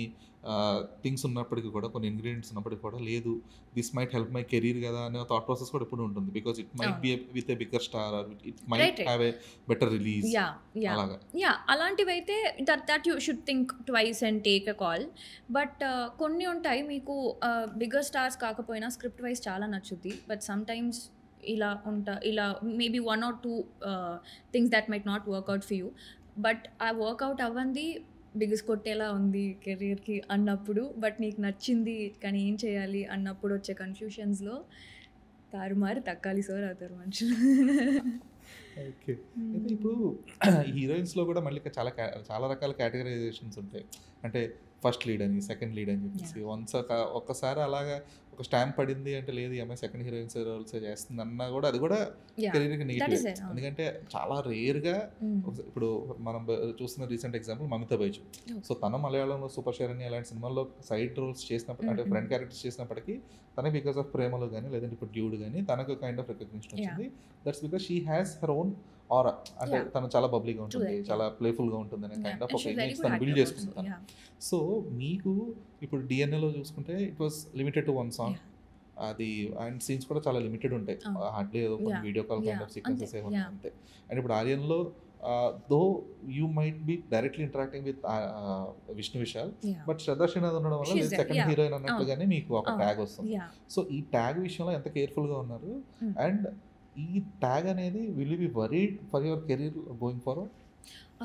థింగ్స్ ఉన్నప్పటికీ కూడా, కొన్ని ఇంగ్రీడియంట్స్ ఉన్నప్పటికీ కూడా లేదు, this might help my career కదా అనే థాట్ ప్రాసెస్ కూడా ఎప్పుడు ఉంటుంది. Because it might be with a bigger star or it might have a better release. అలాగా అలాంటివి అయితే that you should think twice and take a call. But కొన్ని ఉంటాయి మీకు బిగ్గర్ స్టార్స్ కాకపోయినా స్క్రిప్ట్ వైజ్ చాలా నచ్చుద్ది, బట్ సమ్ టైమ్స్ ఇలా maybe 1 or 2 things that might not work out for you. But ఆ వర్కౌట్ అవ్వంది బిగ్స్ కొట్టేలా ఉంది కెరియర్కి అన్నప్పుడు, బట్ నీకు నచ్చింది కానీ ఏం చేయాలి అన్నప్పుడు వచ్చే కన్ఫ్యూషన్స్లో తారుమారు తక్కాలి సార్ అవుతారు మనుషులు. ఓకే. అయితే ఇప్పుడు హీరోయిన్స్లో కూడా మళ్ళీ చాలా రకాల కేటగరైజేషన్స్ ఉంటాయి. అంటే ఫస్ట్ లీడ్ అని, సెకండ్ లీడ్ అని చెప్పేసి ఒక్కసారి అలాగా ఒక స్టాంప్ పడింది అంటే లేదు ఈ అమ్మాయి సెకండ్ హీరోయిన్స్ రోల్స్ చేస్తుంది అన్నా కూడా అది కూడా కెరీర్కి నెగిటివ్. ఎందుకంటే చాలా రేర్గా ఇప్పుడు మనం చూస్తున్న recent example Mamitha Baiju. So తన మలయాళంలో సూపర్ షేర్ అని అలాంటి సినిమాల్లో సైడ్ రోల్స్ చేసినప్పుడు, అంటే ఫ్రంట్ క్యారెక్టర్స్ చేసినప్పటికీ తన బికాస్ ఆఫ్ ప్రేమలో కానీ లేదంటే ఇప్పుడు డ్యూడ్ కానీ తనకు కైండ్ ఆఫ్ రికగ్నిషన్ వచ్చింది. That's because she has her own aura, అంటే తను చాలా బబ్లీగా ఉంటుంది, చాలా ప్లేఫుల్గా ఉంటుంది అనే కైండ్ ఆఫ్ ఒక ఇమేజ్ తను బిల్డ్ చేసుకుంటాను. సో మీకు ఇప్పుడు డిఎన్ఏలో చూసుకుంటే it was limited to 1 song, అది అండ్ సీన్స్ కూడా చాలా లిమిటెడ్ ఉంటాయి, హార్డ్లీ ఏదో కొన్ని video call kind of sequences ఏమన్నా ఉంటాయి. అండ్ ఇప్పుడు ఆర్యన్లో though you might be directly interacting with Vishnu Vishal, but శ్రద్ధా శ్రీనాథ్ ఉండడం వల్ల సెకండ్ హీరోయిన్ అన్నట్టుగానే మీకు ఒక ట్యాగ్ వస్తుంది. సో ఈ ట్యాగ్ విషయంలో ఎంత కేర్ఫుల్గా ఉన్నారు, అండ్ ఈ ట్యాగ్ అనేది will you be worried for your career going forward?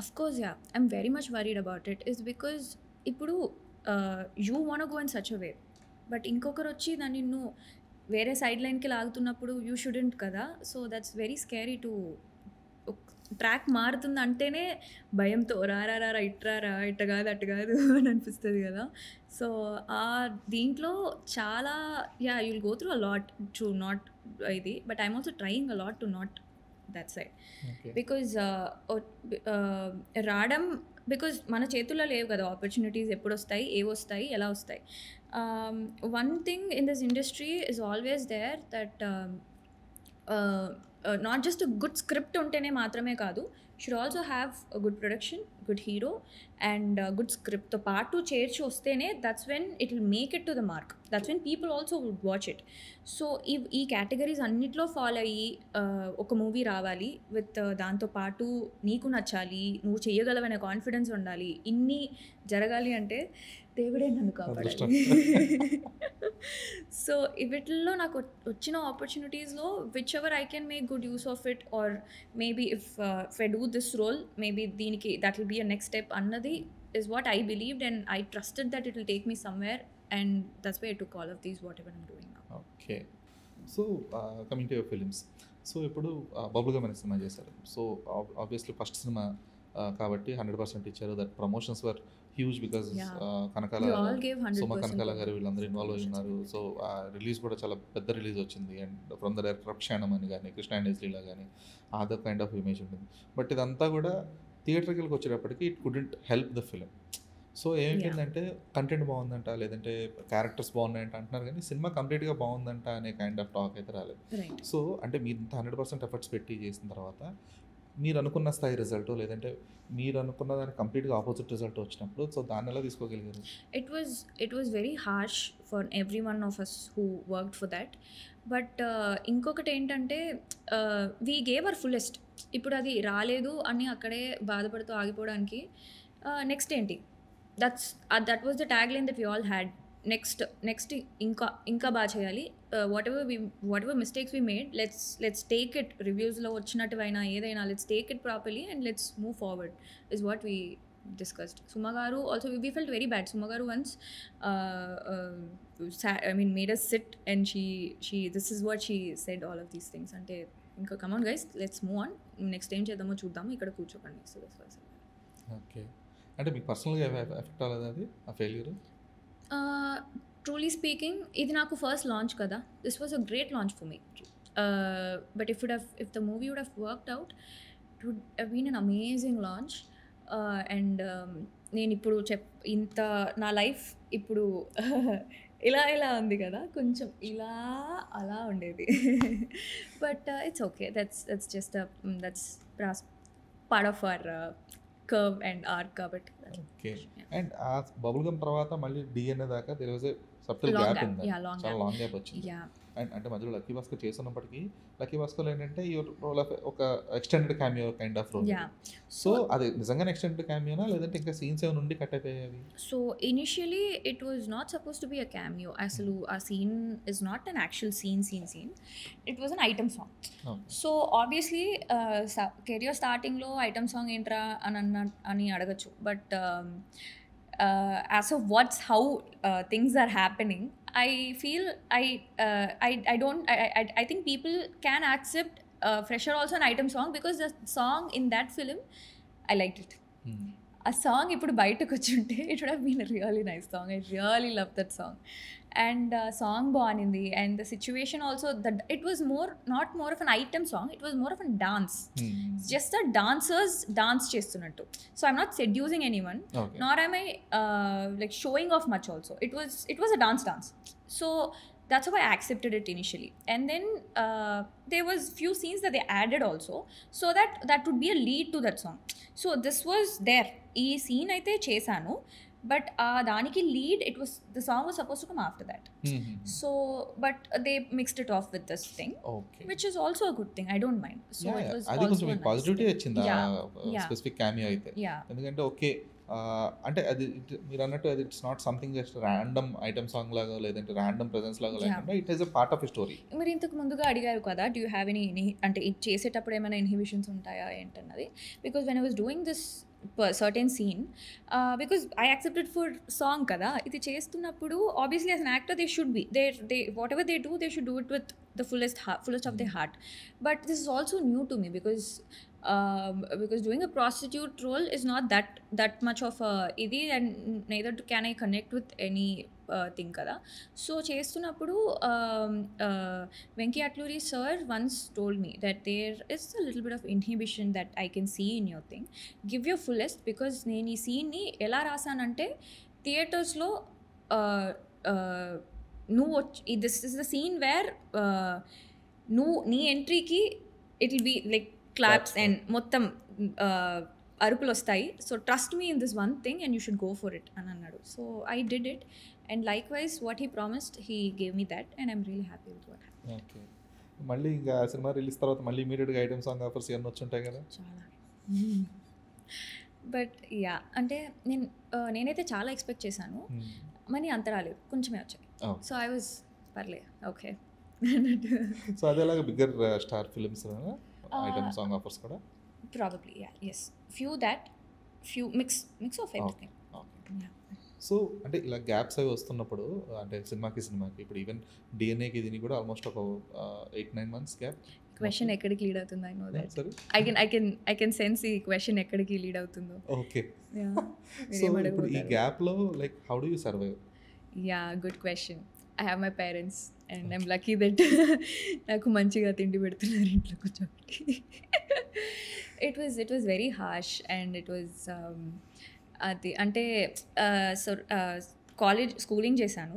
Of course, yeah. I'm very much worried about it. Is because ఇప్పుడు you want to go in such a way, but ఇంకొకరు వచ్చి దాన్ని నిన్ను వేరే side లైన్కి లాగుతున్నప్పుడు you shouldn't కదా. So that's very scary to track మారుతుంది అంటేనే భయంతో రారా ఇట్రారా ఇట్ట కాదు అట్టు కాదు అని అనిపిస్తుంది కదా. సో దీంట్లో చాలా you will go through a lot to not ఇది, but I'm also trying a lot to not that side. Because రావడం బికాజ్ మన చేతుల్లో లేవు కదా ఆపర్చునిటీస్, ఎప్పుడు వస్తాయి, ఏవొస్తాయి, ఎలా వస్తాయి. One thing in this industry is always there that not just good script ఉంటేనే మాత్రమే కాదు, should also have good production, good hero and good స్క్రిప్ట్తో పాటు చేర్చి వస్తేనే that's when it will make it to the mark, that's when people also would watch it. So ఈ categories అన్నిట్లో follow అయ్యి ఒక మూవీ రావాలి విత్ దాంతోపాటు నీకు నచ్చాలి, నువ్వు చేయగలవనే కాన్ఫిడెన్స్ ఉండాలి, ఇన్ని జరగాలి అంటే దేవుడే నన్ను కాపాడాలి. సో వీటిల్లో నాకు వచ్చిన ఆపర్చునిటీస్లో whichever I can make good use of it, or maybe if I do this role maybe దీనికి that will be a next step అన్నది is what I believed, and I trusted that it will take me somewhere, and that's why I took all of these whatever I'm doing now. Okay. Okay. So coming to your films. So ఇప్పుడు bubble gum అనే cinema చేశారు. So obviously first cinema కాబట్టి 100% ఇచ్చారు. That promotions were huge because Yeah. Kanakala You all gave 100% Suma Kanakala గారు వీళ్ళందరూ involve అయి promotions. ఉన్నారు. So release కూడా చాలా పెద్ద రిలీజ్ వచ్చింది. అండ్ ఫ్రమ్ ద డైరెక్టర్ క్షణం అని కానీ కృష్ణ అండ్ లీలా కానీ అదర్ కైండ్ ఆఫ్ ఇమేజ్ ఉంటుంది. బట్ ఇదంతా కూడా థియేటర్కి వచ్చేటప్పటికి it couldn't help the film. So ఏమైపోయిందంటే కంటెంట్ బాగుందంట, లేదంటే క్యారెక్టర్స్ బాగున్నాయంట అంటున్నారు, కానీ సినిమా కంప్లీట్గా బాగుందంట అనే కైండ్ ఆఫ్ టాక్ అయితే రాలేదు. Right. సో అంటే మీరు ఇంత 100% ఎఫర్ట్స్ పెట్టి చేసిన తర్వాత మీరు అనుకున్న స్థాయి రిజల్ట్, లేదంటే మీరు అనుకున్న దానికి కంప్లీట్గా ఆపోజిట్ రిజల్ట్ వచ్చినప్పుడు సో దాన్ని ఎలా తీసుకోగలిగారు? It was very harsh for every one of us who worked for that. But ఇంకొకటి ఏంటంటే వీ గేవ్ అవర్ ఫుల్లెస్ట్. ఇప్పుడు అది రాలేదు అని అక్కడే బాధపడుతూ ఆగిపోవడానికి నెక్స్ట్ ఏంటి, that was the tag line that we all had. Next ఇంకా బాగా చేయాలి. Whatever mistakes we made, let's take it, రివ్యూస్లో వచ్చినట్టువైనా ఏదైనా let's take it properly and let's move forward is what we discussed. Suma garu also, we felt very bad. Suma garu once made us sit and she this is what she said, all of these things. Ante inka come on guys, let's move on, next time chedamo chuddam, ikkada కూర్చోకండి. So that's what I said. Okay. అంటే మీకు పర్సనల్గా effect అవ్వలేదు అది ఆ failure? Truly speaking, ఇది నాకు first launch కదా. This was a great launch for me. But if the movie would have worked out, it would have been an amazing launch. And నేను ఇప్పుడు ఇంత నా లైఫ్ ఇప్పుడు ఇలా ఉంది కదా, కొంచెం ఇలా అలా ఉండేది. But it's okay, that's just that's part of our curve and arc కాబట్టి. ఓకే. అండ్ ఆ బబుల్ గమ్ తర్వాత మళ్ళీ డిఎన్ఏ దాకా there was a subtle gap ఉంది, చాలా లాంగ్ గ్యాప్ వచ్చింది. అండ్ అంటే మధ్యలో లక్కీ భాస్కర్ చేస్తున్నప్పటికీ లక్కీ భాస్కర్లో ఏంటంటే యువర్ రోల్ ఆఫ్ ఒక extended cameo kind of role. So అది నిజంగానే ఎక్స్టెండెడ్ క్యామియోనా, లేదంటే ఇంకా సీన్స్ ఏమైనా నుండి కట్ అయిపోయాయి? So initially it was not suppose to be a cameo. అసలు ఆ scene is not an actual scene. It was an item song. So obviously career స్టార్టింగ్లో ఐటమ్ సాంగ్ ఏంట్రా అని అడగచ్చు. But as of how things are happening, I feel I think people can accept Fresher also an item song, because the song in that film, I liked it. A song ఇప్పుడు బయటకు వచ్చి ఉంటే it would have been a really nice song. I really loved that song. And song బాగుంది. And the situation also, it was not more of an item song, it was more of a dance. It's just the dancers dance చేస్తున్నట్టు. So I'm not seducing anyone, nor am I like showing off much also. It was a dance. So that's how I accepted it initially. And then there was few scenes that they added also, so that would be a lead to that song. So this was there. ఈ scene అయితే చేశాను, but దానికి lead the song was supposed to come after that. So but they mixed it off with this thing, which is also a good thing. I don't mind. So it was అది కొంచెం మీకు positivity వచ్చింది specific cameo అయితే. ఎందుకంటే okay అంటే అది మీరు అన్నట్టు అది it's not something just random item song లాగా, లేదంటే ర్యాండమ్ ప్రెజెన్స్ లాగా లేకుండా it is a part of a story. మీరు ఇంతకు ముందుగా అడిగారు కదా, డూ యూ హ్యావ్ ఎనీ అంటే ఇది చేసేటప్పుడు ఏమైనా ఇన్హిబిషన్స్ ఉంటాయా ఏంటన్నది. Because when I was doing this certain scene, because I accepted for song kada, ఇది చేస్తున్నప్పుడు obviously as an actor they should be they whatever they do, they should do it with the fullest of their heart. But this is also new to me, because doing a prostitute role is not that much of a idi, and neither can I connect with any thing kada. So చేస్తున్నప్పుడు Venki Atluri sir once told me that there is a little bit of inhibition that I can see in your thing. Give your fullest, because నేను ఈ సీన్ని ఎలా రాసానంటే థియేటర్స్లో నువ్వు this is the scene where నువ్వు నీ ఎంట్రీకి it will be like claps and మొత్తం అరుపులు వస్తాయి. So trust me in this one thing and you should go for it అని అన్నాడు. So I did it, and likewise what he promised he gave me that, and I'm really happy with what happened. Okay. మళ్ళీ ఇంకా cinema release తర్వాత మళ్ళీ ఇమీడియట్గా item song offers ఇవన్నీ వచ్చి ఉంటాయి కదా? చాలా. బట్ యా అంటే నేనైతే చాలా ఎక్స్పెక్ట్ చేశాను, మనీ అంత రాలేదు, కొంచెమే వచ్చాయి. So I was fairly okay. So అదేలాగా bigger star films item song offers కూడా probably, yeah, yes, few mix of everything. Okay. Yeah. So అంటే ఇలా గ్యాప్స్ అవి వస్తున్నప్పుడు అంటే సినిమాకి ఇప్పుడు ఈవెన్ డిఎన్ఏకి దీనికి కూడా ఆల్మోస్ట్ ఒక 8-9 months గ్యాప్. క్వశ్చన్ ఎక్కడికి లీడ్ అవుతుంది ఐ నో దట్. సరే. ఐ కెన్ సెన్స్ ఈ క్వశ్చన్ ఎక్కడికి లీడ్ అవుతుందో. ఓకే. Yeah. సో ఇప్పుడు ఈ గ్యాప్లో like how do you survive? Yeah, good question. I have my parents and I'm lucky that నాకు మంచిగా తిండి పెడుతున్నారు ఇంట్లో కూర్చోబెట్టి. It was very harsh and it was అది అంటే సో కాలేజ్ స్కూలింగ్ చేశాను.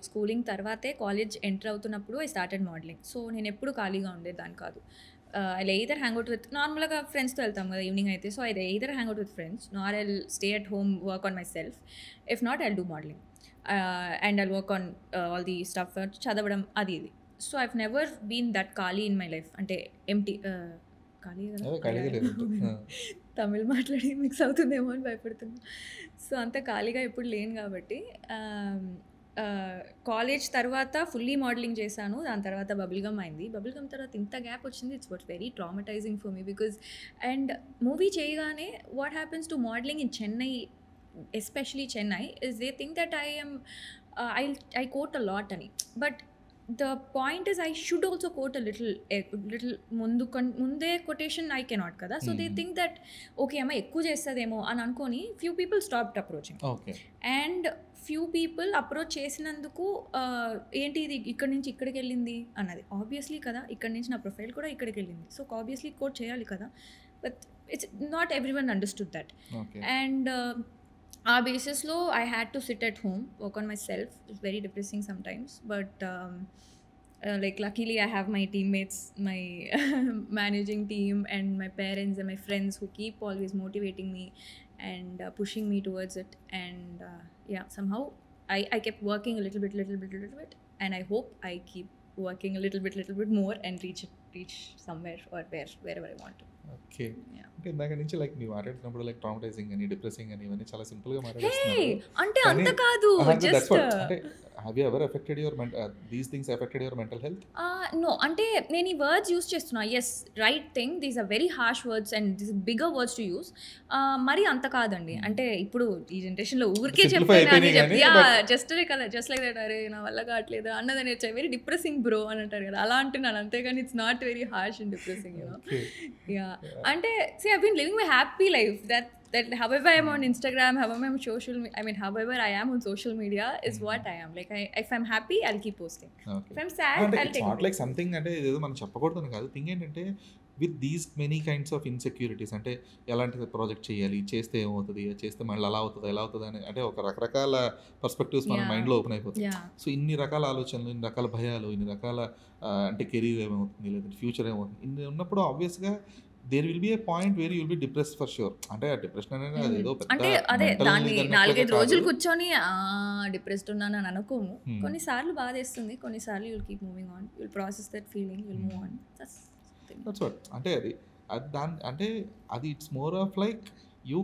స్కూలింగ్ తర్వాతే కాలేజ్ ఎంటర్ అవుతున్నప్పుడు ఐ స్టార్టెడ్ మోడలింగ్. సో నేను ఎప్పుడు ఖాళీగా ఉండేదాన్ని కాదు. I either hang out with నార్మల్గా ఫ్రెండ్స్తో వెళ్తాం కదా ఈవినింగ్ అయితే. So I either hang out with friends nor I'll stay at home work on myself. If not I'll do modelling and I'll work on all the stuff చదవడం అది ఇది. So I've never been that ఖాళీ in my life. అంటే empty ఖాళీ కదా తమిళ్ మాట్లాడి mix అవుతుందేమో అని భయపడుతున్నా. సో అంత ఖాళీగా ఎప్పుడు లేను కాబట్టి కాలేజ్ తర్వాత ఫుల్లీ మోడలింగ్ చేశాను. దాని తర్వాత బబుల్గమ్ అయింది. బబుల్గమ్ తర్వాత ఇంత గ్యాప్ వచ్చింది. It's what very traumatising for me because and movie చేయగానే what happens to modelling in Chennai, especially Chennai, is they think that I quote a lot అని. But the point is I should also quote a little ముందే quotation I cannot కదా. So they think that okay అమ్మ ఎక్కువ చేస్తుందేమో అని అనుకొని few people stopped approaching. Okay. And few people approach చేసినందుకు ఏంటి ఇది ఇక్కడి నుంచి ఇక్కడికి వెళ్ళింది అన్నది ఆబ్వియస్లీ కదా. ఇక్కడి నుంచి నా ప్రొఫైల్ కూడా ఇక్కడికి వెళ్ళింది. సో ఆబ్వియస్లీ కోట్ చేయాలి కదా. But it's not everyone understood that. And ఆ బేసిస్లో I had to sit at home, work on myself. It's very depressing sometimes but like luckily I have my teammates, my managing team and my parents and my friends who keep always motivating me and pushing me towards it. And yeah, somehow I kept working a little bit and I hope I keep working a little bit more and reach somewhere or wherever I want to. Okay. అంటే ఇందాక నుంచి like మీరు మాట్లాడుతున్నప్పుడు like ట్రామటైజింగ్ అని depressing అని ఇవన్నీ చాలా simple గా మాట్లాడుతున్నారు. అంటే అంత కాదు. జస్ట్ అంటే have you ever affected your these things affected your mental health? No, అంటే నేను ఈ వర్డ్స్ యూస్ చేస్తున్నా. yes, right thing, these are very harsh words and these are bigger words to use. మరి అంత కాదండి. అంటే ఇప్పుడు ఈ జనరేషన్ లో ఊరికే జస్ట్ లైక్ దట్ అరే నా వల్ల కావట్లేదు అన్నదని వెరీ డిప్రెసింగ్ బ్రో అని అంటారు కదా, అలా అంటున్నాను అంతేగాని it's not very harsh and depressing, you know. Yeah అంటే see I've been living my happy life that however I am on Instagram, however I am however I am on social media is what I am. Like if I'm happy I'll keep posting. Okay. If I'm sad I'll take not like something అంటే ఏదో మనం చెప్పకూడదని కాదు. Thing ఏంటంటే with these many kinds of insecurities అంటే ఎలాంటి project చేయాలి, చేస్తే ఏమవుతుంది, చేస్తే మళ్ళీ అలా అవుతుంది ఎలా అవుతుంది అని అంటే ఒక రకరకాల పర్స్పెక్టివ్స్ మన మైండ్లో ఓపెన్ అయిపోతుంది. సో ఇన్ని రకాల ఆలోచనలు, ఇన్ని రకాల భయాలు, ఇన్ని రకాల అంటే కెరీర్ ఏమవుతుంది లేదంటే ఫ్యూచర్ ఏమవుతుంది ఇన్ని ఉన్నప్పుడు ఆబ్వియస్గా there will be a point where you will be depressed for sure. అంటే డిప్రెషన్ అనేది అదేదో అంటే అదే దాన్ని 4-5 రోజులు కూర్చొని డిప్రెస్డ్ ఉన్నాను అని అనుకోము. కొన్నిసార్లు బాధేస్తుంది, కొన్నిసార్లు you'll keep moving on, you'll process that feeling, you'll move on. That's what. అంటే అది దాని అంటే అది it's more of like you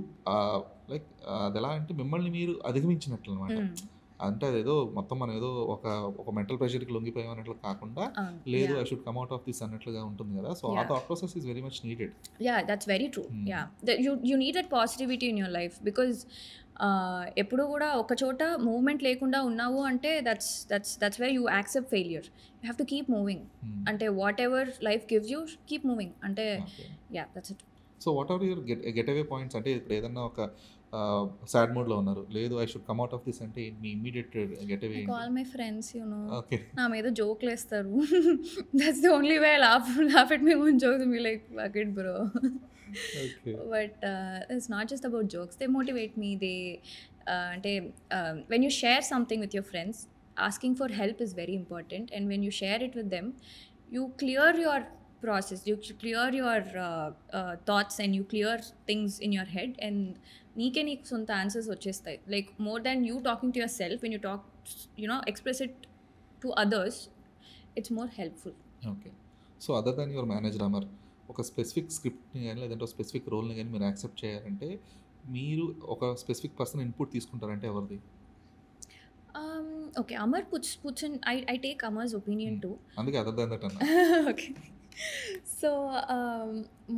like అది ఎలా అంటే మిమ్మల్ని మీరు అధిగమించినట్లు అనమాట. అంటే అదేదో మొత్తం మనం ఏదో ఒక మెంటల్ ప్రెషర్కి లొంగిపోయాం అన్నట్లు కాకుండా లేదు I should come out of this అన్నట్లుగా ఉంటుంది కదా. సో ఆ thought process is very much needed. Yeah that's very true. Yeah you need that positivity in your life because ఎప్పుడు కూడా ఒక చోట మూవ్మెంట్ లేకుండా ఉన్నావు అంటే that's where you accept failure. You have to keep moving. అంటే whatever life gives you keep moving అంటే yeah that's it. So what are your get away points? అంటే ఇప్పుడు ఏదన్నా ఒక సాడ్ మూడ్లో ఉన్నారు, లేదు I should come out of this అంటే మీ immediate get away? Call my friends, you know. Okay. నా మీద జోక్లు వేస్తారు. That's the only way laugh at me own jokes me like fuck it bro. Okay. But it's not just about jokes. They motivate me. They ante when you share something with your friends, asking for help is very important. And when you share it with them, you clear your process, you clear your thoughts and you clear things in your head and నీకు సొంత answers వచ్చేస్తాయి. Like more than you talking to your self, when you talk express it to others, it's more helpful. Okay. So other than your manager Amar, ఒక specific స్క్రిప్ట్ని కానీ లేదంటే ఒక specific రోల్ని కానీ మీరు accept చేయాలంటే మీరు ఒక స్పెసిఫిక్ పర్సన్ ఇన్పుట్ తీసుకుంటారంటే ఎవరిది? Okay, Amar puts in, I take అమర్స్ opinion to. అందుకే అదర్ దాన్ దట్ అన్న. Okay. So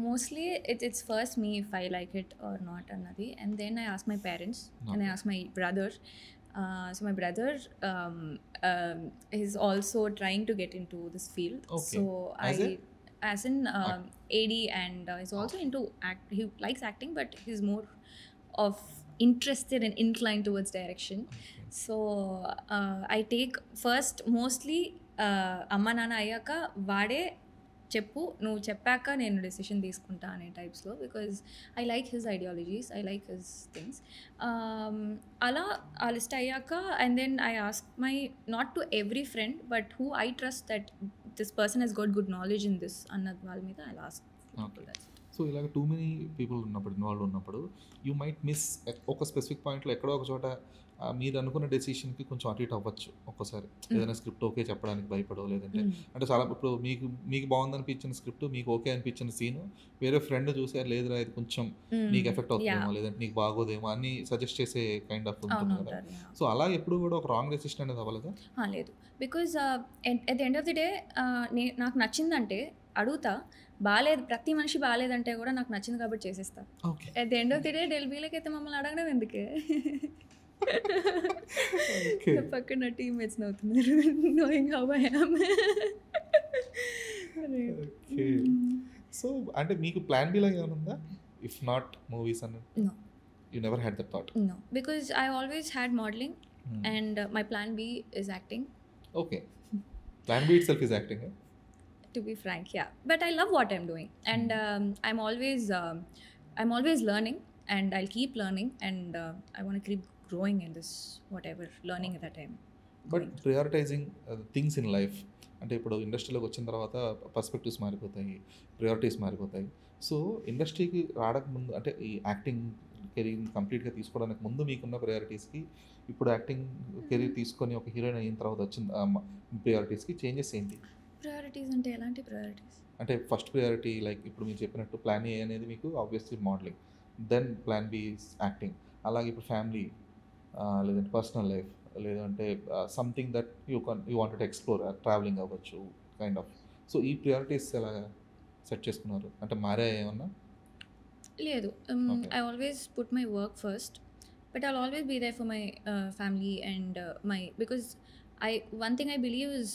mostly it's first me if I like it or not another, and then I ask my parents and I ask my brother. So my brother is also trying to get into this field. Okay. So As I, a as in AD, and he's also into act. He likes acting, but he's more of interested and inclined towards direction. So I take first mostly అమ్మ నాన్న అయ్యాక వాడే చెప్పు, నువ్వు చెప్పాక నేను decision తీసుకుంటా అనే టైప్స్లో, because I like his ideologies, I like his things. అలా ఆ లిస్ట్ అయ్యాక and then I ask my, not to every friend, but who I trust that this person he's got good knowledge in this అన్న వాళ్ళ మీద I ask. So ఇలాగ too many people ఉన్నప్పుడు, involve ఉన్నప్పుడు you might miss ఒక specific పాయింట్లో ఎక్కడో ఒక చోట మీరు అనుకున్న డెసిషన్కి కొంచెం అటు ఇటు అవ్వచ్చు ఒక్కోసారి. ఏదైనా స్క్రిప్ట్ ఓకే చెప్పడానికి భయపడో, లేదంటే అంటే చాలా ఇప్పుడు మీకు బాగుంది అనిపించిన స్క్రిప్ట్, మీకు ఓకే అనిపించిన సీను వేరే ఫ్రెండ్ చూసి లేదురా ఇది కొంచెం నీకు ఎఫెక్ట్ అవుతుందేమో, లేదంటే నీకు బాగోదేమో అని సజెస్ట్ చేసే కైండ్ ఆఫ్ ఉంటుంది కదా. సో అలా ఎప్పుడు కూడా ఒక రాంగ్ డెసిషన్ అనేది అవ్వలేదా? లేదు, because at the end of the day నాకు నచ్చిందంటే అడుగుతా, బాగాలేదు ప్రతి మనిషి బాగాలేదంటే కూడా నాకు నచ్చింది కాబట్టి చేసేస్తా. At the end of the day డెల్ వీలకి అయితే మమ్మల్ని అడగడం ఎందుకే. పక్కన టీమ్మేట్స్ నవ్వుతున్నారు knowing how I am. So అంటే మీకు ప్లాన్ బి లాగా ఏమైనా ఉందా? ఇఫ్ నాట్ మూవీస్ అన్న you never had that thought? No, because I always had modelling and my plan B is acting. Okay, plan B itself is acting. To be frank, yeah, but I love what I'm doing, and I'm always learning, and I'll keep learning, and I want to keep growing in this whatever learning that I'm but prioritising things in life అంటే ఇప్పుడు ఇండస్ట్రీలోకి వచ్చిన తర్వాత perspectives మారిపోతాయి, priorities మారిపోతాయి. So ఇండస్ట్రీకి రావడానికి ముందు అంటే ఈ యాక్టింగ్ కెరీర్ కంప్లీట్గా తీసుకోవడానికి ముందు మీకున్న ప్రయారిటీస్కి ఇప్పుడు యాక్టింగ్ కెరీర్ తీసుకొని ఒక హీరోయిన్ అయిన తర్వాత వచ్చిన ప్రయారిటీస్కి చేంజెస్ ఏంటి? ప్రయారిటీస్ అంటే ఎలాంటి ప్రయారిటీస్? అంటే ఫస్ట్ ప్రయారిటీ లైక్ ఇప్పుడు మీరు చెప్పినట్టు ప్లాన్ ఏ అనేది మీకు obviously modelling, then plan B acting, అలాగే ఇప్పుడు ఫ్యామిలీ లేదంటే పర్సనల్ లైఫ్, లేదంటే something that you wanted to explore, travelling అవ్వచ్చు కైండ్ ఆఫ్. సో ఈ ప్రియారిటీస్ ఎలా సెట్ చేసుకున్నారు? అంటే మారాయా ఏమన్నా? లేదు, I always put my work first, but I'll always be there for my family and my, because one thing I believe is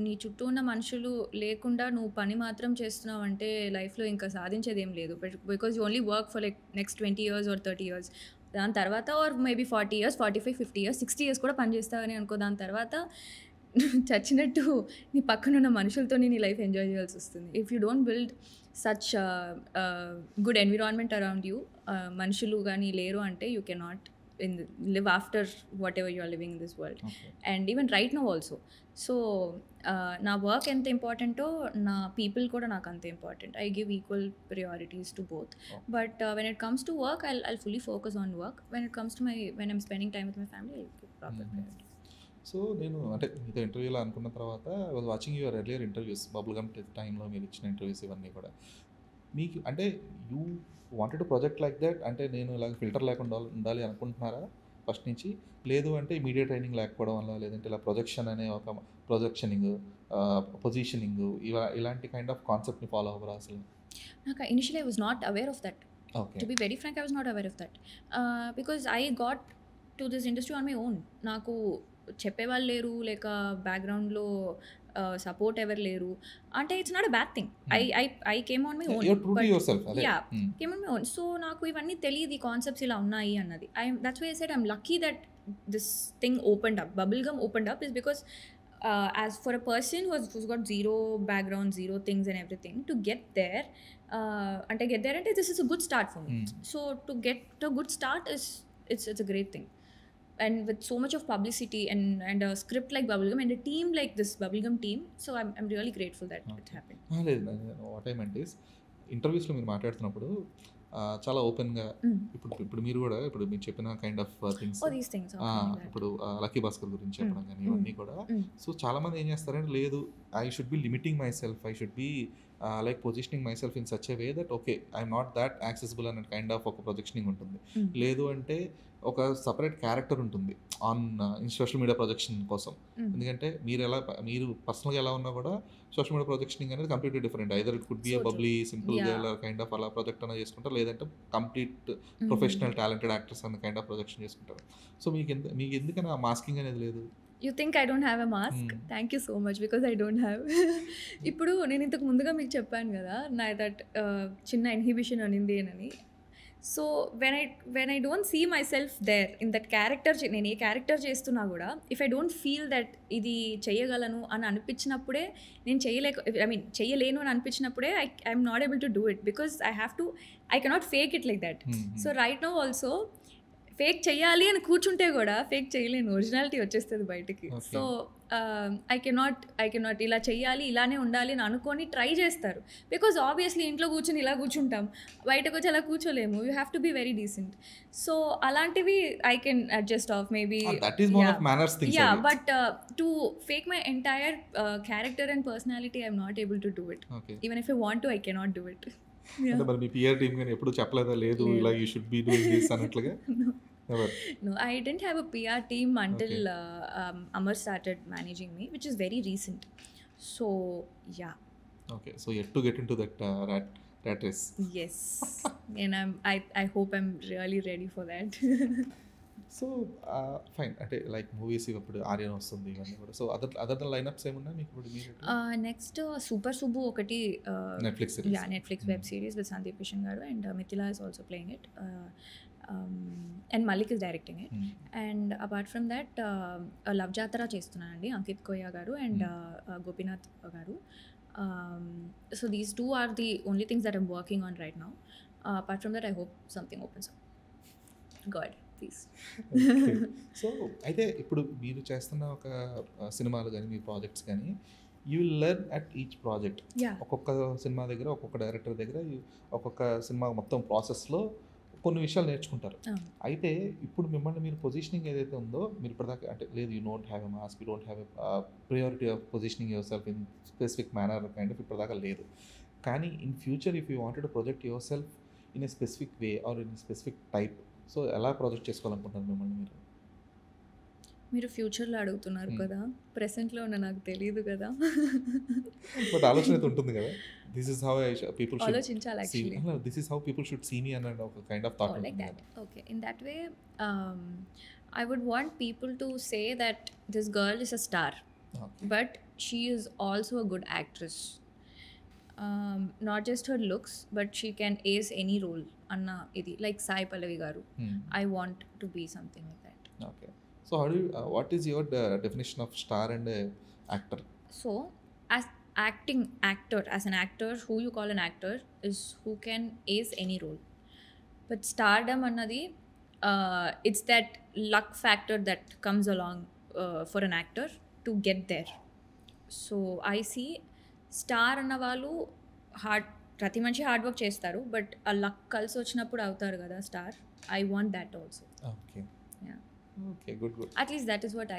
నీ చుట్టూ ఉన్న మనుషులు లేకుండా నువ్వు పని మాత్రం చేస్తున్నావు అంటే లైఫ్లో ఇంకా సాధించేది ఏం లేదు. Because you only work for like next 20 years or 30 years. దాని తర్వాత or maybe 40 years, 45, 50 years, 60 years కూడా పని చేస్తావని అనుకో. దాని తర్వాత చచ్చినట్టు నీ పక్కనున్న మనుషులతో నీ లైఫ్ ఎంజాయ్ చేయాల్సి వస్తుంది. If you don't build such good environment around you, మనుషులు కానీ లేరు అంటే you cannot live after whatever you are living in this world. Okay. And even right now also. So na work ente important o na people kuda naku ante important. I give equal priorities to both. Oh. But when it comes to work, I'll fully focus on work. When it comes to when I'm spending time with my family, I'll give proper priority. So నేను అంటే మీతో ఇంటర్వ్యూలో అనుకున్న తర్వాత I was watching your earlier interviews, Bubble Gum టైంలో మీరు ఇచ్చిన interviews ఇవన్నీ కూడా. మీకు అంటే you wanted to project like that, అంటే నేను ఇలాగ ఫిల్టర్ లేకుండా ఉండాలి అనుకుంటున్నారా ఫస్ట్ నుంచి? లేదు అంటే మీడియా ట్రైనింగ్ లేకపోవడం వల్ల, లేదంటే ఇలా ప్రొజెక్షన్ అనే ఒక ప్రొజెక్షనింగ్, పొజిషనింగ్ ఇలాంటి కైండ్ ఆఫ్ కాన్సెప్ట్ని ఫాలో అవ్వరా అసలు? నాకు initially I was not aware of that. To be very frank, I was not aware of that because I got to this industry on my own. నాకు చెప్పేవాళ్ళు లేరు, లేక బ్యాక్గ్రౌండ్లో సపోర్ట్ ఎవరు లేరు అంటే it's not a bad thing. I came on my own. Came on my own. So నాకు ఇవన్నీ తెలియదు, ఈ కాన్సెప్ట్స్ ఇలా ఉన్నాయి అన్నది. That's why I said I'm lucky that this thing opened up, bubble gum opened up, is because as for a person who's got zero background, zero things and everything, to get there అంటే this is a good start for me. So to get a good start it's a great thing. And with so much of publicity and a script like Bubblegum and a team like this Bubblegum team, so I'm really grateful that it happened. What I meant is, ఇంటర్వ్యూస్లో మీరు మాట్లాడుతున్నప్పుడు చాలా ఓపెన్గా, ఇప్పుడు మీరు కూడా ఇప్పుడు మీరు చెప్పిన కైండ్ ఆఫ్ థింగ్స్, ఇప్పుడు లక్కీ భాస్కర్ గురించి చెప్పడం కానీ ఇవన్నీ కూడా. సో చాలా మంది ఏం చేస్తారంటే, లేదు I should be limiting my self, I should be like positioning my self in such a way that okay I'm not that accessible అనే కైండ్ ఆఫ్ ఒక ప్రొజెక్షనింగ్ ఉంటుంది. లేదు అంటే ఒక సపరేట్ క్యారెక్టర్ ఉంటుంది ఆన్ సోషల్ మీడియా ప్రొజెక్షన్ కోసం. ఎందుకంటే మీరు పర్సనల్గా ఎలా ఉన్నా కూడా సోషల్ మీడియా ప్రొజెక్షనింగ్ అనేది completely different. Either it could be so a true. Bubbly simple yeah. Girl kind of అలా ప్రొజెక్ట్ అనేది చేసుకుంటారు, లేదంటే కంప్లీట్ ప్రొఫెషనల్ టాలెంటెడ్ యాక్టర్స్ అనే కైండ్ ఆఫ్ ప్రొజెక్షన్ చేసుకుంటారు. సో మీకు ఎందుకని ఆ మాస్కింగ్ అనేది లేదు? You think I don't have a mask? Thank you so much, because I don't have. ఇప్పుడు నేను ఇంతకు ముందుగా మీకు చెప్పాను కదా నా దట్ చిన్న ఇన్హిబిషన్ అనింది అని. So when I don't see myself there in that character, నేను ఏ క్యారెక్టర్ చేస్తున్నా కూడా if I don't feel that ఇది చేయగలను అని అనిపించినప్పుడే నేను చేయలేను అని అనిపించినప్పుడే I'm not able to do it, because I cannot fake it like that. So right now also fake చేయాలి అని కూర్చుంటే కూడా ఫేక్ చేయలేను, ఒరిజినాలిటీ వచ్చేస్తుంది బయటికి. సో ఐ కెనాట్ ఇలా చేయాలి ఇలానే ఉండాలి అని అనుకొని ట్రై చేస్తారు, బికాజ్ ఆబ్వియస్లీ ఇంట్లో కూర్చొని ఇలా కూర్చుంటాం, బయటకు వచ్చి అలా కూర్చోలేము. You have to be very decent. So అలాంటివి I can adjust of maybe. Yeah, but to fake my entire character and personality I'm not able to do it. Even if I want to, I cannot do it. అంటే మరి మీ PR team గాని ఎప్పుడు చెప్పలేదా లేదు ఇలా you should be doing this అన్నట్లుగా? No, I didn't have a PR team until Amar started managing me, which is very recent. So yeah. Okay, so yet to get into that rat race. Yes. And I hope I'm really ready for that. So fine, అంటే like movies ఇప్పుడు ఆర్యన్ వస్తుంది ఇవన్నీ కూడా. So other than line-ups ఏమున్నా మీకు ఇప్పుడు? Next super Subbu ఒకటి, Netflix series. Yeah, Netflix web series with Sandeep Kishan garu, and Mithila is also playing it, and Malik is directing it. And apart from that love Jathara చేస్తున్నానండి, Ankit Koyya garu and Gopinath garu. So these two are the only things that I'm working on right now. Apart from that I hope something opens up. God please. So అయితే ఇప్పుడు మీరు చేస్తున్న ఒక సినిమాలు కానీ మీ projects కానీ you will learn at each project. ఒక్కొక్క cinema దగ్గర ఒక్కొక్క డైరెక్టర్ దగ్గర ఒక్కొక్క సినిమా మొత్తం ప్రాసెస్లో కొన్ని విషయాలు నేర్చుకుంటారు. అయితే ఇప్పుడు మిమ్మల్ని మీరు పొజిషనింగ్ ఏదైతే ఉందో మీరు ఇప్పటిదాకా అంటే లేదు you don't have a mask, you don't have a priority of positioning yourself in specific manner kind of ఇప్పటిదాకా లేదు. కానీ in future if you wanted to project yourself in a specific way or in specific type, so ఎలా project చేసుకోవాలనుకుంటున్నారు మిమ్మల్ని మీరు? మీరు ఫ్యూచర్లో అడుగుతున్నారు కదా, ప్రెసెంట్లో ఉన్న నాకు తెలియదు కదా. బట్ ఆలోచన అయితే ఉంటుంది కదా, this is how people should ఆలోచించాలి actually. This is how people should see me అన్న ఒక kind of thought like that. Okay, in that way I would want people to say that this girl is a star, but she is also a good actress. Not just her looks, but she can ace any role అన్న ఇది, like Sai Pallavi garu. I want to be something like that. Okay, so how do you what is your definition of star and actor? So as an actor, who you call an actor is who can ace any role. But stardom annadi, it's that luck factor that comes along for an actor to get there. So I see star అన్న వాళ్ళు ప్రతి మనిషి hard work చేస్తారు, but ఆ luck కలిసి వచ్చినప్పుడు అవుతారు కదా star. I want that also. Okay, okay, good. At least that is what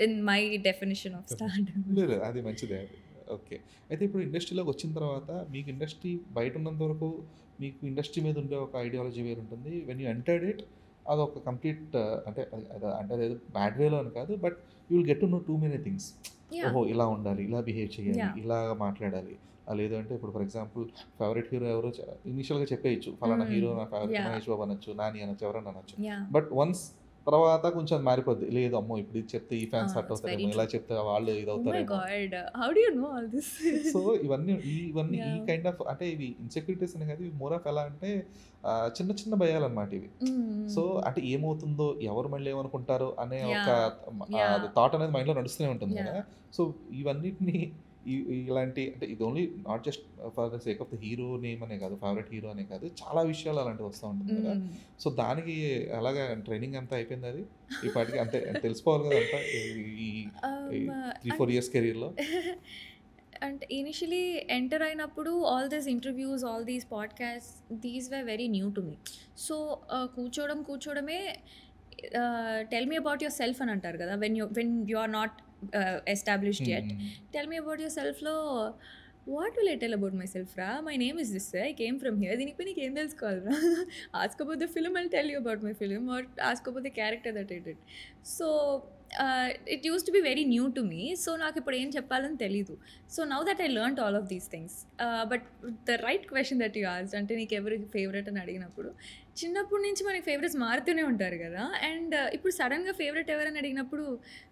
in my definition of stardom. లేదు, అది మంచిదే. ఓకే, అయితే ఇప్పుడు ఇండస్ట్రీలోకి వచ్చిన తర్వాత మీకు ఇండస్ట్రీ బయట ఉన్నంత వరకు మీకు ఇండస్ట్రీ మీద ఉండే ఒక ఐడియాలజీ వేరు ఉంటుంది. వెన్ యూ ఎంటర్డ్ ఇట్ అదొక కంప్లీట్ అంటే అదేదో బ్యాడ్ వేలో అని కాదు, but you will get to know too many things. ఓహో ఇలా ఉండాలి, ఇలా బిహేవ్ చేయాలి, ఇలా మాట్లాడాలి. లేదు అంటే ఇప్పుడు ఫర్ ఎగ్జాంపుల్ ఫేవరెట్ హీరో ఎవరో ఇనిషియల్గా చెప్పేయచ్చు, ఫలానా హీరో నా ఫేవరెట్, మహేష్ బాబు అనొచ్చు, నాని అనొచ్చు, ఎవరన్నా అనొచ్చు. బట్ వన్స్ తర్వాత కొంచెం మారిపోద్ది, లేదు అమ్మో ఇప్పుడు ఇది చెప్తే ఈ ఫ్యాన్స్ హర్ట్ అవుతారేమో, ఇలా చెప్తే వాళ్ళు ఇది అవుతారేమో. సో ఇవన్నీ ఈ కైండ్ ఆఫ్ అంటే ఇవి ఇన్సెక్యూరిటీస్ అనే కాదు, ఇవి మోర్ ఆఫ్ ఎలా అంటే చిన్న చిన్న భయాలు అన్నమాట ఇవి. సో అంటే ఏమవుతుందో, ఎవరు మళ్ళీ ఏమనుకుంటారో అనే ఒక థాట్ అనేది మైండ్లో నడుస్తూనే ఉంటుంది కదా. సో ఇవన్నిటిని ఇలాంటి అంటే ఇది only not just for the sake of the hero name అనే కాదు, ఫేవరెట్ హీరో అనే కాదు, చాలా విషయాలు అలాంటివి వస్తూ ఉంటుంది కదా. సో దానికి అలాగా ట్రైనింగ్ అంతా అయిపోయింది అది ఈ పాటికి, అంతే తెలిసిపోవాలి కదా అంతా ఈ 3-4 years కెరీర్లో. అంటే ఇనిషియలీ ఎంటర్ అయినప్పుడు all these interviews, all these podcast, these were very new to me. So కూర్చోవడమే tell me about yourself అని అంటారు కదా, when you are not established yet. Tell me about yourself లో what will I tell about myself రా, my name is this, I came from here, దీనిపై నీకు ఏం తెలుసుకోవాలరా, ask about the film, I tell you about my film, are ask about the character that I did. So it use to be very new to me. So నాకు ఇప్పుడు ఏం చెప్పాలని తెలీదు. So now that I learned all of these things. But the right question that you asked, అంటే నీకు ఎవరి favourite అని అడిగినప్పుడు, చిన్నప్పటి నుంచి మనకి ఫేవరెట్స్ మారుతూనే ఉంటారు కదా. అండ్ ఇప్పుడు సడన్గా ఫేవరెట్ ఎవరని అడిగినప్పుడు,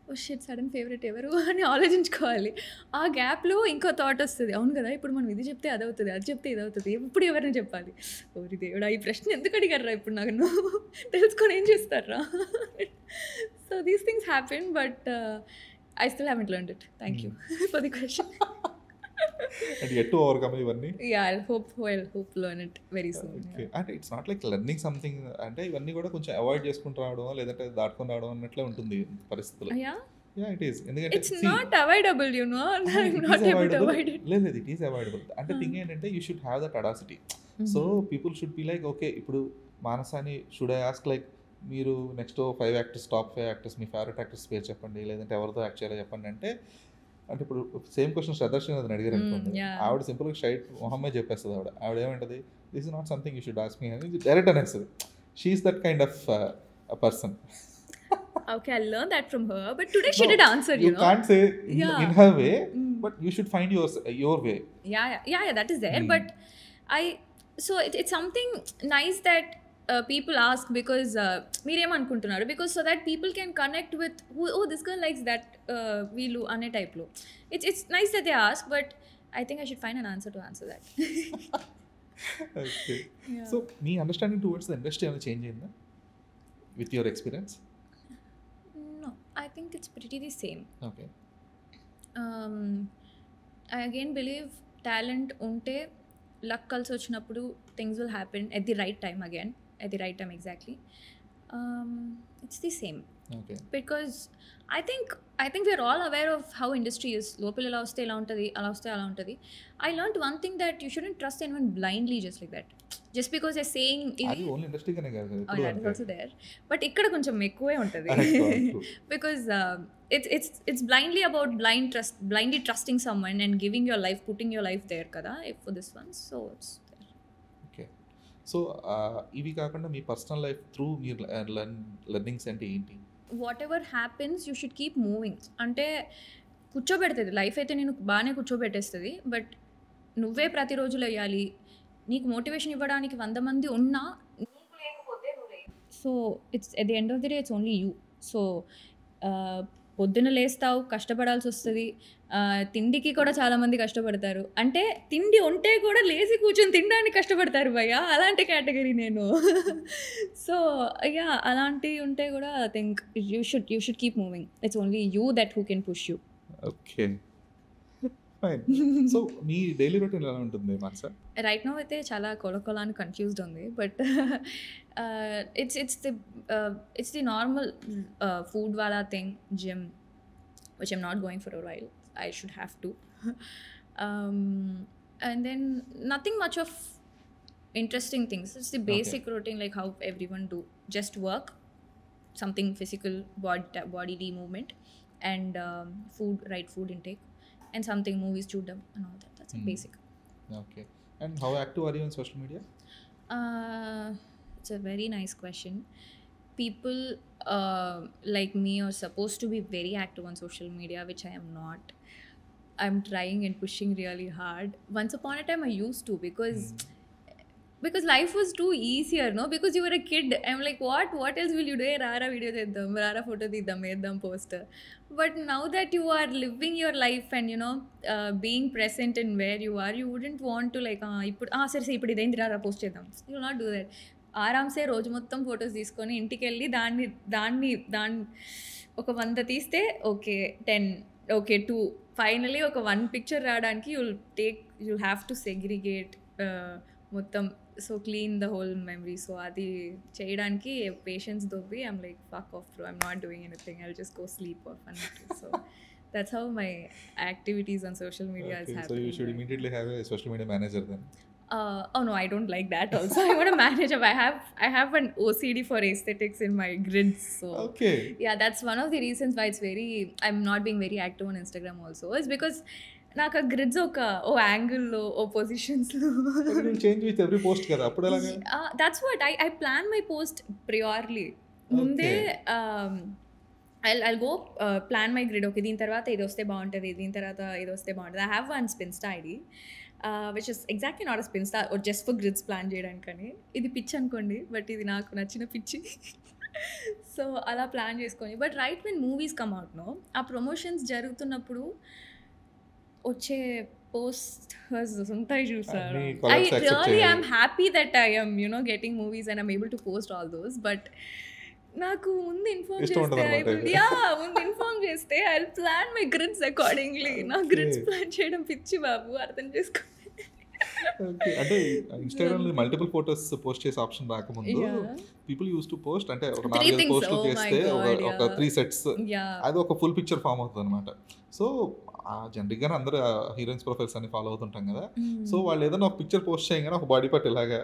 ఓ షిట్, సడన్ ఫేవరెట్ ఎవరు అని ఆలోచించుకోవాలి. ఆ గ్యాప్లో ఇంకో థాట్ వస్తుంది, అవును కదా ఇప్పుడు మనం ఇది చెప్తే అది అవుతుంది, అది చెప్తే ఇది అవుతుంది, ఇప్పుడు ఎవరిని చెప్పాలి, ఓరి దేవుడా ఈ ప్రశ్న ఎందుకు అడిగారా ఇప్పుడు నాకు, తెలుసుకొని ఏం చేస్తారా. So these things happen, but I still haven't learned it. Thank you for the question. And yet to overcome ఇవన్నీ. Yeah, I'll hope learn it very soon. Okay. And it's not like learning something, అంటే ఇవన్నీ కూడా కొంచెం avoid చేసుకుంటూ రావడం లేదంటే దాటుకొని రావడం అన్నట్లే ఉంటుంది పరిస్థితులు. Yeah, Yeah, it is. ఎందుకంటే it's not avoidable, you know. I'm not able to avoid it. లేదు, it is avoidable. అంటే థింగ్ ఏంటంటే you should have that audacity. So people should be like, okay ఇప్పుడు మానసాని షుడ్ ఐ ఆస్క్ లైక్, మీరు next 5 actors, top 5 actors, మీ favourite actors పేరు చెప్పండి, లేదంటే ఎవరితో act చేయాలో చెప్పండి అంటే ఇప్పుడు సేమ్ క్వశ్చన్ శ్రద్ధర్శన్ అతను అడిగారు అనుకోండి, ఆవిడ సింపుల్గా స్ట్రైట్ మొహమ్మే చెప్పేస్తుంది. ఆవిడ ఏమంటది, this is not something you should ask me అని డైరెక్ట్ అనేస్తుంది. She's that kind of person. Okay, I'll learn that from her. But today she did answer, you know. You can't say in her way, but you should find your way. Yeah, that is there. But it's something nice that people ask, because మీరేం అనుకుంటున్నారు, because so that people can connect with, oh this girl likes that వీళ్ళు అనే టైప్లో. It's nice that they ask, but I think I should find an answer to answer that. Okay. Yeah. So me understanding towards the industry ఏమైనా change అయిందా with your experience? No, I think it's pretty the same. Okay. I again believe talent unte, luck kalsi vachinappudu things will happen at the right time again, at the right time exactly. It's the same. Okay. Because I think we're all aware of how industry is. Lopala ela vaste ela untadi, ala vaste ala untadi. I learned one thing, that you shouldn't trust anyone blindly just like that. Just because they're saying అది only industry కనే కాదు కదా, oh yeah, it's also there, but ఇక్కడ కొంచెం ఎక్కువే ఉంటది. Because it's blindly about blindly trusting someone and giving your life, putting your life there kada for this one. So it's there. Okay. So ఇవి కాకుండా మీ personal life through మీరు learnings అంటే ఏంటి? Whatever happens, you should keep moving. అంటే కూర్చోబెడుతుంది life, అయితే నేను బాగానే కూర్చోబెట్టేస్తుంది, but నువ్వే ప్రతిరోజు లేయాలి. నీకు మోటివేషన్ ఇవ్వడానికి 100 మంది ఉన్నా నీకు లేకపోతే నువ్వు లేవు. So it's at the end of the day it's only you. So పొద్దున లేస్తావు, కష్టపడాల్సి వస్తుంది. తిండికి కూడా చాలామంది కష్టపడతారు. అంటే తిండి ఉంటే కూడా లేచి కూర్చొని తినడానికి కష్టపడతారు భయ్యా, అలాంటి కేటగిరీ నేను. సో యా, అలాంటివి ఉంటే కూడా I think you should keep moving. It's only you that who can push you. Okay, fine. So me daily routine ఎలా ఉంటుంది మాన్సా? రైట్ నౌ అయితే చాలా కొలకొల అని కన్ఫ్యూజ్డ్ ఉంది, but it's the normal food wala thing, gym, which I'm not going for a while. I should have to. And then nothing much of interesting things. It's the basic routine, like how everyone do. Just work, something physical, bodily movement, and right food intake, and something movies chudam and all that. That's basic. Okay. And how active are you on social media? It's a very nice question. People like me are supposed to be very active on social media, which I am not. I'm trying and pushing really hard. Once upon a time I used to, because life was too easier, no? Because you were a kid. I'm like, what else will you do? Rara video teddam, rara photo teddam, eddam poster. But now that you are living your life and, you know, being present in where you are, you wouldn't want to like, సరే ఇప్పుడు ఇదేంటి రారా post చేద్దాం. You will not do that. ఆరామ్సే రోజు మొత్తం photos తీసుకొని ఇంటికి వెళ్ళి దాన్ని ఒక 100 తీస్తే ఓకే 10, ఓకే 2, ఫైనలీ ఒక 1 పిక్చర్ రావడానికి you'll have to segregate మొత్తం, so clean the whole memory. So అది చేయడానికి పేషెన్స్ దొబ్బి I'm like fuck off bro, I'm not doing anything, I'll just go sleep off అన్నట్టు. So that's how my activities on social media is happening. So you should immediately have a social media manager then. Oh no, I don't like that also. I want to manage. I have an OCD for aesthetics in my grids. So okay, yeah, that's one of the reasons why I'm not being very active on Instagram also, is because నాకు ఆ grids ఓ యాంగిల్లో, ఓ పొజిషన్స్‌లో change with every post కదా, అప్పుడు ఎలాగా? That's what I plan my post priorly. ముందే I'll go plan my grid. Okay, దీని తర్వాత ఇది వస్తే బాగుంటుంది, దీని తర్వాత ఇది వస్తే బాగుంటుంది. I have one spinsta ID which is exactly not a spinsta just for grids plan చేయడానికని. ఇది పిచ్ అనుకోండి, బట్ ఇది నాకు నచ్చిన పిచ్చి. సో అలా ప్లాన్ చేసుకొని, but right when movies come out no, ఆ ప్రమోషన్స్ జరుగుతున్నప్పుడు వచ్చే పోస్టర్స్ ఉంటాయి చూసారు. I really I'm happy that I am getting movies and I'm able to post all those. But నాకు ముందు ఇన్ఫార్మ్ చేస్తే I plan my grids accordingly. నా grids plan చేయడం పిచ్చి బాబు, అర్థం చేసుకో. అంటే ఇన్స్టాగ్రామ్ లో మల్టిపుల్ ఫోటోస్ పోస్ట్ చేసే ఆప్షన్ రాకముందు పీపుల్ యూస్ టు పోస్ట్, అంటే ఒక 4 పోస్టులు చేస్తే ఒక 3 సెట్స్, అది ఒక ఫుల్ పిక్చర్ ఫామ్ అవుతుంది అనమాట. సో జనరల్గా అందరూ హీరోయిన్స్ ప్రొఫైల్స్ అన్ని ఫాలో అవుతుంటాం కదా. సో వాళ్ళు ఏదైనా ఒక పిక్చర్ పోస్ట్ చేయగానే ఒక బాడీ పార్ట్ ఇలాగా,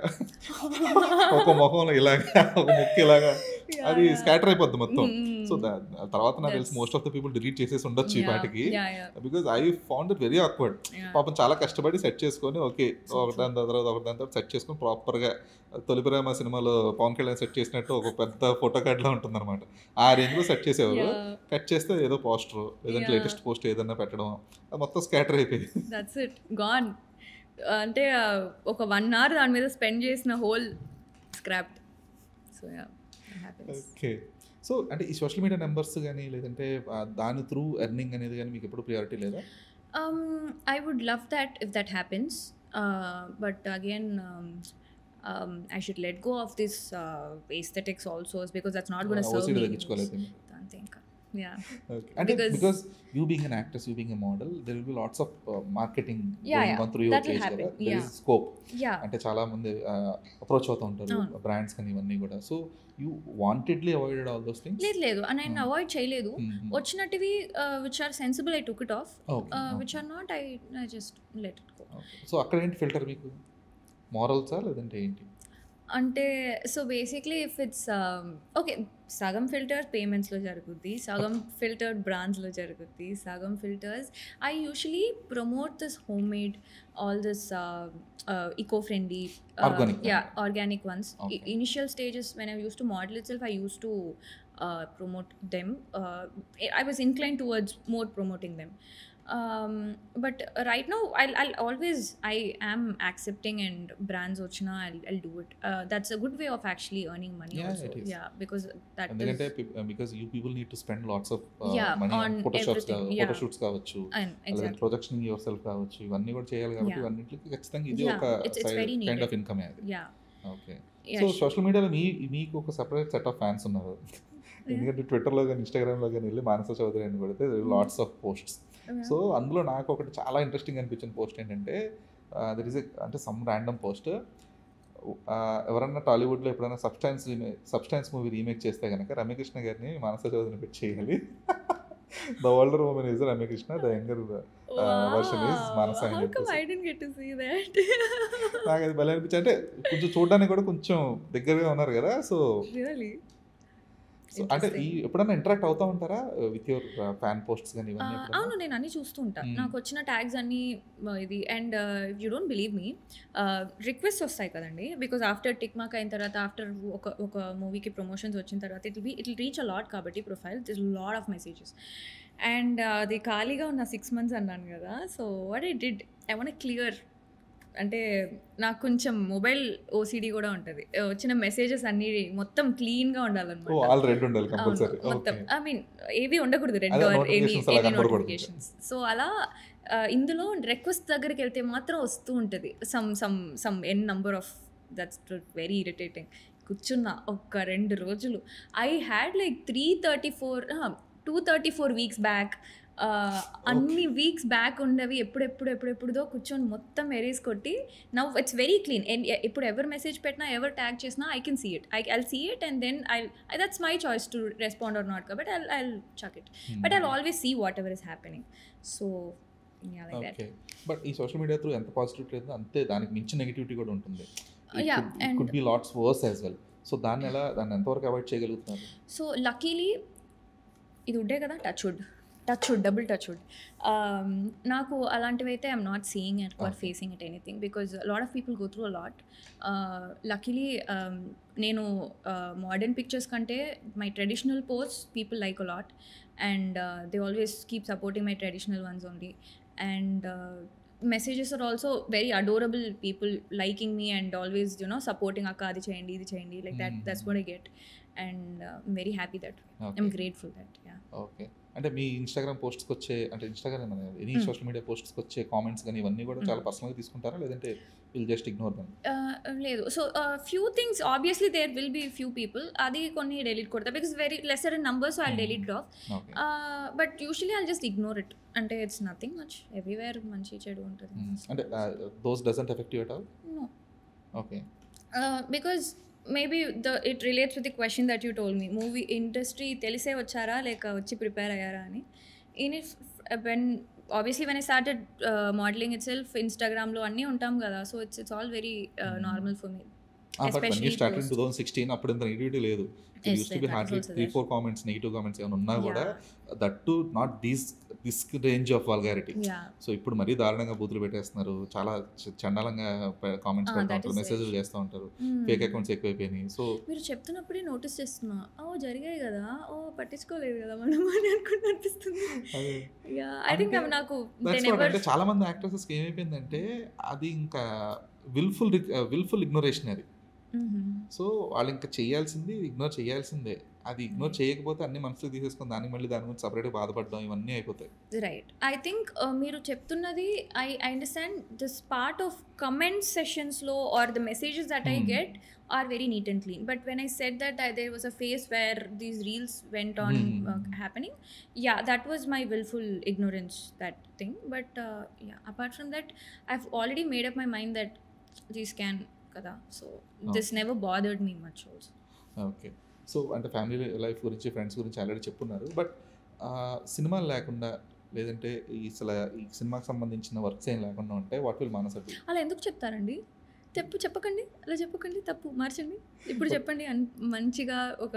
ఒక మొహంలో ఇలాగా, ఒక ముక్కు ఇలాగా, అది స్కాటర్ అయిపోద్ది మొత్తం. సో తర్వాత నాకు తెలిసి most of the people delete చేసేసి ఉండొచ్చు ఈ పాటికి, because I found it very awkward. పాపం చాలా కష్టపడి సెట్ చేసుకొని, ఓకే ఒకదాని తర్వాత సెట్ చేసుకొని ప్రాపర్గా తొలిప్రేమ సినిమాలో పవన్ కళ్యాణ్ సెట్ చేసినట్టు ఒక పెద్ద ఫోటో కార్డ్లా ఉంటుంది అనమాట. ఆ రేంజ్లో సెట్ చేసేవారు. కట్ చేస్తే ఏదో పోస్టర్, ఏదంటే లేటెస్ట్ పోస్ట్ ఏదన్నా పెట్టడం, అది మొత్తం స్కాటర్ అయిపోయింది. That's it, gone. అంటే ఒక 1 hour దాని మీద స్పెండ్ చేసిన whole scrapped. So yeah, okay. So అంటే ఈ సోషల్ మీడియా నెంబర్స్ కానీ, లేదంటే దాని త్రూ ఎర్నింగ్ అనేది కానీ మీకు ఎప్పుడు ప్రియారిటీ లేదా? I would love that if that happens, but again I should let go of this aesthetics also, because that's not going to serve me. Don't think. Yeah. Okay. And because you being an actress, you being a model, there will be lots of marketing going on through your page kada. There is scope. అంటే చాలా మంది approach అవుతూ ఉంటారు brands కానీ ఇవన్నీ కూడా. So you wantedly avoided all those things? లేదు నేను అవాయిడ్ చేయలేదు. వచ్చినటివి which are sensible I took it off, which are not I just let it go. So అక్కడ ఏంటి ఫిల్టర్ మీకు? మోరల్సా లేదంటే ఏంటి? అంటే so basically if it's okay, సగం ఫిల్టర్ పేమెంట్స్లో జరుగుద్ది, సగం ఫిల్టర్ బ్రాండ్స్లో జరుగుద్ది, సగం filters I usually promote this home made, all this eco-friendly, organic ones. Initial stages when I used to model itself, I used to promote them. I was inclined towards more promoting them. But right now I am accepting, and brands ochina I'll do it. That's a good way of actually earning money also. Yeah, because that is because you people need to spend lots of money on photo shoots కావచ్చు, అలాగే projection yourself కావచ్చు, ఇవన్నీ కూడా చేయాలి కాబట్టి ఇవన్నిటికి ఖచ్చితంగా ఇది ఒక కైండ్ ఆఫ్ ఇన్కమ్ అది. ఓకే. సో సోషల్ మీడియాలో మీకు ఒక సెపరేట్ సెట్ ఆఫ్ ఫ్యాన్స్ ఉన్నారు. ఎందుకంటే ట్విట్టర్లో కానీ ఇన్స్టాగ్రామ్లో కానీ వెళ్ళి మానస చౌదరి అని కొడితే లాట్స్ ఆఫ్ పోస్ట్స్. సో అందులో నాకు ఒకటి చాలా ఇంట్రెస్టింగ్ అనిపించిన పోస్ట్ ఏంటంటే, దర్ ఈస్ అంటే సమ్ ర్యాండమ్ పోస్ట్, ఎవరన్నా టాలీవుడ్లో ఎప్పుడైనా సబ్స్టాన్స్ మూవీ రీమేక్ చేస్తే కనుక రమ్యకృష్ణ గారిని మానస చౌదరిని పెట్టి చేయాలి. The older woman is Ramya Krishna, the younger version is Manasa. నాకు అది భలే అనిపించింది. అంటే కొంచెం చూడడానికి కూడా కొంచెం దగ్గరగా ఉన్నారు కదా. సో అంటే ఎప్పుడైనా ఇంటరాక్ట్ అవుతా ఉంటారా విత్ యువర్ ఫ్యాన్ పోస్ట్స్ కానీ ఇవన్నీ? అవును, నేను అన్ని చూస్తూ ఉంటాను. నాకు వచ్చిన ట్యాగ్స్ అన్ని ఇది, and you don't believe me, request వస్తాయి కదండి. బికాజ్ ఆఫ్టర్ టిక్ మార్క్ అయిన తర్వాత, ఆఫ్టర్ ఒక మూవీకి ప్రమోషన్స్ వచ్చిన తర్వాత it will reach a lot కాబట్టి profile, this lot of messages. And అది ఖాళీగా ఉన్న 6 months అన్నాను కదా. So what I did, I want clear, అంటే నాకు కొంచెం మొబైల్ ఓసిడి కూడా ఉంటుంది. వచ్చిన మెసేజెస్ అన్ని మొత్తం క్లీన్గా ఉండాలన్నమాట. మొత్తం ఐ మీన్ ఏవి ఉండకూడదు, red or any notifications. So అలా ఇందులో రిక్వెస్ట్ దగ్గరికి వెళ్తే మాత్రం వస్తూ ఉంటుంది some n number of. That's very irritating. కూర్చున్నా ఒక 2 రోజులు. I had like 234 weeks back, అన్ని వీక్స్ బ్యాక్ ఉండవి ఎప్పుడెప్పుడుదో కూర్చొని మొత్తం ఎరేస్ కొట్టి, నౌ ఇట్స్ వెరీ క్లీన్. ఇప్పుడు ఎవరు మెసేజ్ పెట్టినా, ఎవరు ట్యాగ్ చేసినా I can see it, I'll see it, and then that's my choice to respond or not. But I'll chuck it, but I'll always see whatever is happening. So but ఈ social media through ఎంత positivity ఉందో అంతే దానికి మించి negativity కూడా ఉంటుంది. It could be lots worse as well. సో దాన్ని ఎంతవరకు అవాయిడ్ చేయగలుగుతున్నారు? సో లక్కీలీ ఇది ఉండే కదా touchwood, touchwood, double touchwood. నాకు అలాంటివైతే I'm not seeing it or Okay. Facing it anything because lot of people go through a lot. Luckily నేను మోడర్న్ పిక్చర్స్ కంటే my traditional post people like a lot and they always keep supporting my traditional ones only. And messages are also very adorable people liking me and always supporting akka adi cheyandi idi cheyandi like that. That's what I get and I'm very happy that way. I'm Okay. grateful that yeah. Okay. అంటే మీ Instagram పోస్ట్స్‌కి వచ్చే అంటే Instagram అనే any social media పోస్ట్స్‌కి వచ్చే comments గాని ఇవన్నీ కూడా చాలా పర్సనల్‌గా తీసుకుంటారా? లేదంటే విల్ జస్ట్ ఇగ్నోర్ దెమ్? లేదు. So few things obviously there will be few people అది కొన్ని డెలీట్ కొడతా because very lesser in number so I delete it off. Okay. But usually I just ignore it. అంటే it's nothing much, everywhere మంచి చెడు ఉంటుంది. అంటే those doesn't affect you at all? No. Okay. Because maybe it relates with the question that you told me. Movie industry తెలిసే వచ్చారా లేక వచ్చి prepare అయ్యారా అని. Obviously when I started modeling itself, Instagramలో అన్నీ ఉంటాం కదా, so it's all very normal for me. But when you Especially started in post. 2016 అప్పుడు ఇంత నెగిటివిటీ లేదు. It Yes, use to B that is hardly also 3-4 comments negative comments ఏమైనా ఉన్నా కూడా Yeah. That to not this range of vulgarity. Yeah. So ఇప్పుడు మరీ దారుణంగా బూతులు పెట్టేస్తున్నారు, చాలా చండాలంగా కామెంట్స్ పెడతా that ఉంటారు, is మెసేజ్లు very చేస్తూ ఉంటారు, Hmm. ఫేక్ అకౌంట్స్ ఎక్కువైపోయినాయి. సో మీరు చెప్తున్నప్పుడే నోటీస్ చేస్తున్నా, ఓ జరిగాయి కదా, ఓ పట్టించుకోలేదు కదా మనం అని అనుకుంటూ అనిపిస్తుంది. అదే Yeah, I think అంటే నాకు they దట్స్ వాట్. never. అంటే చాలా మంది యాక్ట్రెసెస్కి ఏమైపోయిందంటే అది ఇంకా విల్ఫుల్ ఇగ్నోరేషన్ అది. Mhm. సో వాళ్ళు ఇంకా చేయాల్సింది ఇగ్నోర్ చేయాల్సిందే. అది ఇగ్నోర్ చేయకపోతే అన్ని మనసులో తీసేసుకొని దానికి మళ్ళీ దాని గురించి సపరేట్గా బాధపడడం ఇవన్నీ అయిపోతాయి. రైట్. ఐ థింక్ మీరు చెప్తున్నది I understand this part of comment సెషన్స్లో are the messages that I get are very neat and clean. But when I said that there was a phase where these reels went on happening, yeah that was my wilful ignorance, that thing. But yeah apart from that I have already made up my mind that these can కదా, so this never bothered me much also. Okay. So అంటే family life గురించి friends గురించి already చెప్పున్నారు. But సినిమాలు లేకుండా లేదంటే ఈ సినిమాకి సంబంధించిన వర్క్స్ ఏం లేకుండా ఉంటే వాట్ విల్ మానస డూ? అలా ఎందుకు చెప్తారండి? చెప్పకండి, అలా చెప్పకండి, తప్పు మార్చండి. ఇప్పుడు చెప్పండి మంచిగా ఒక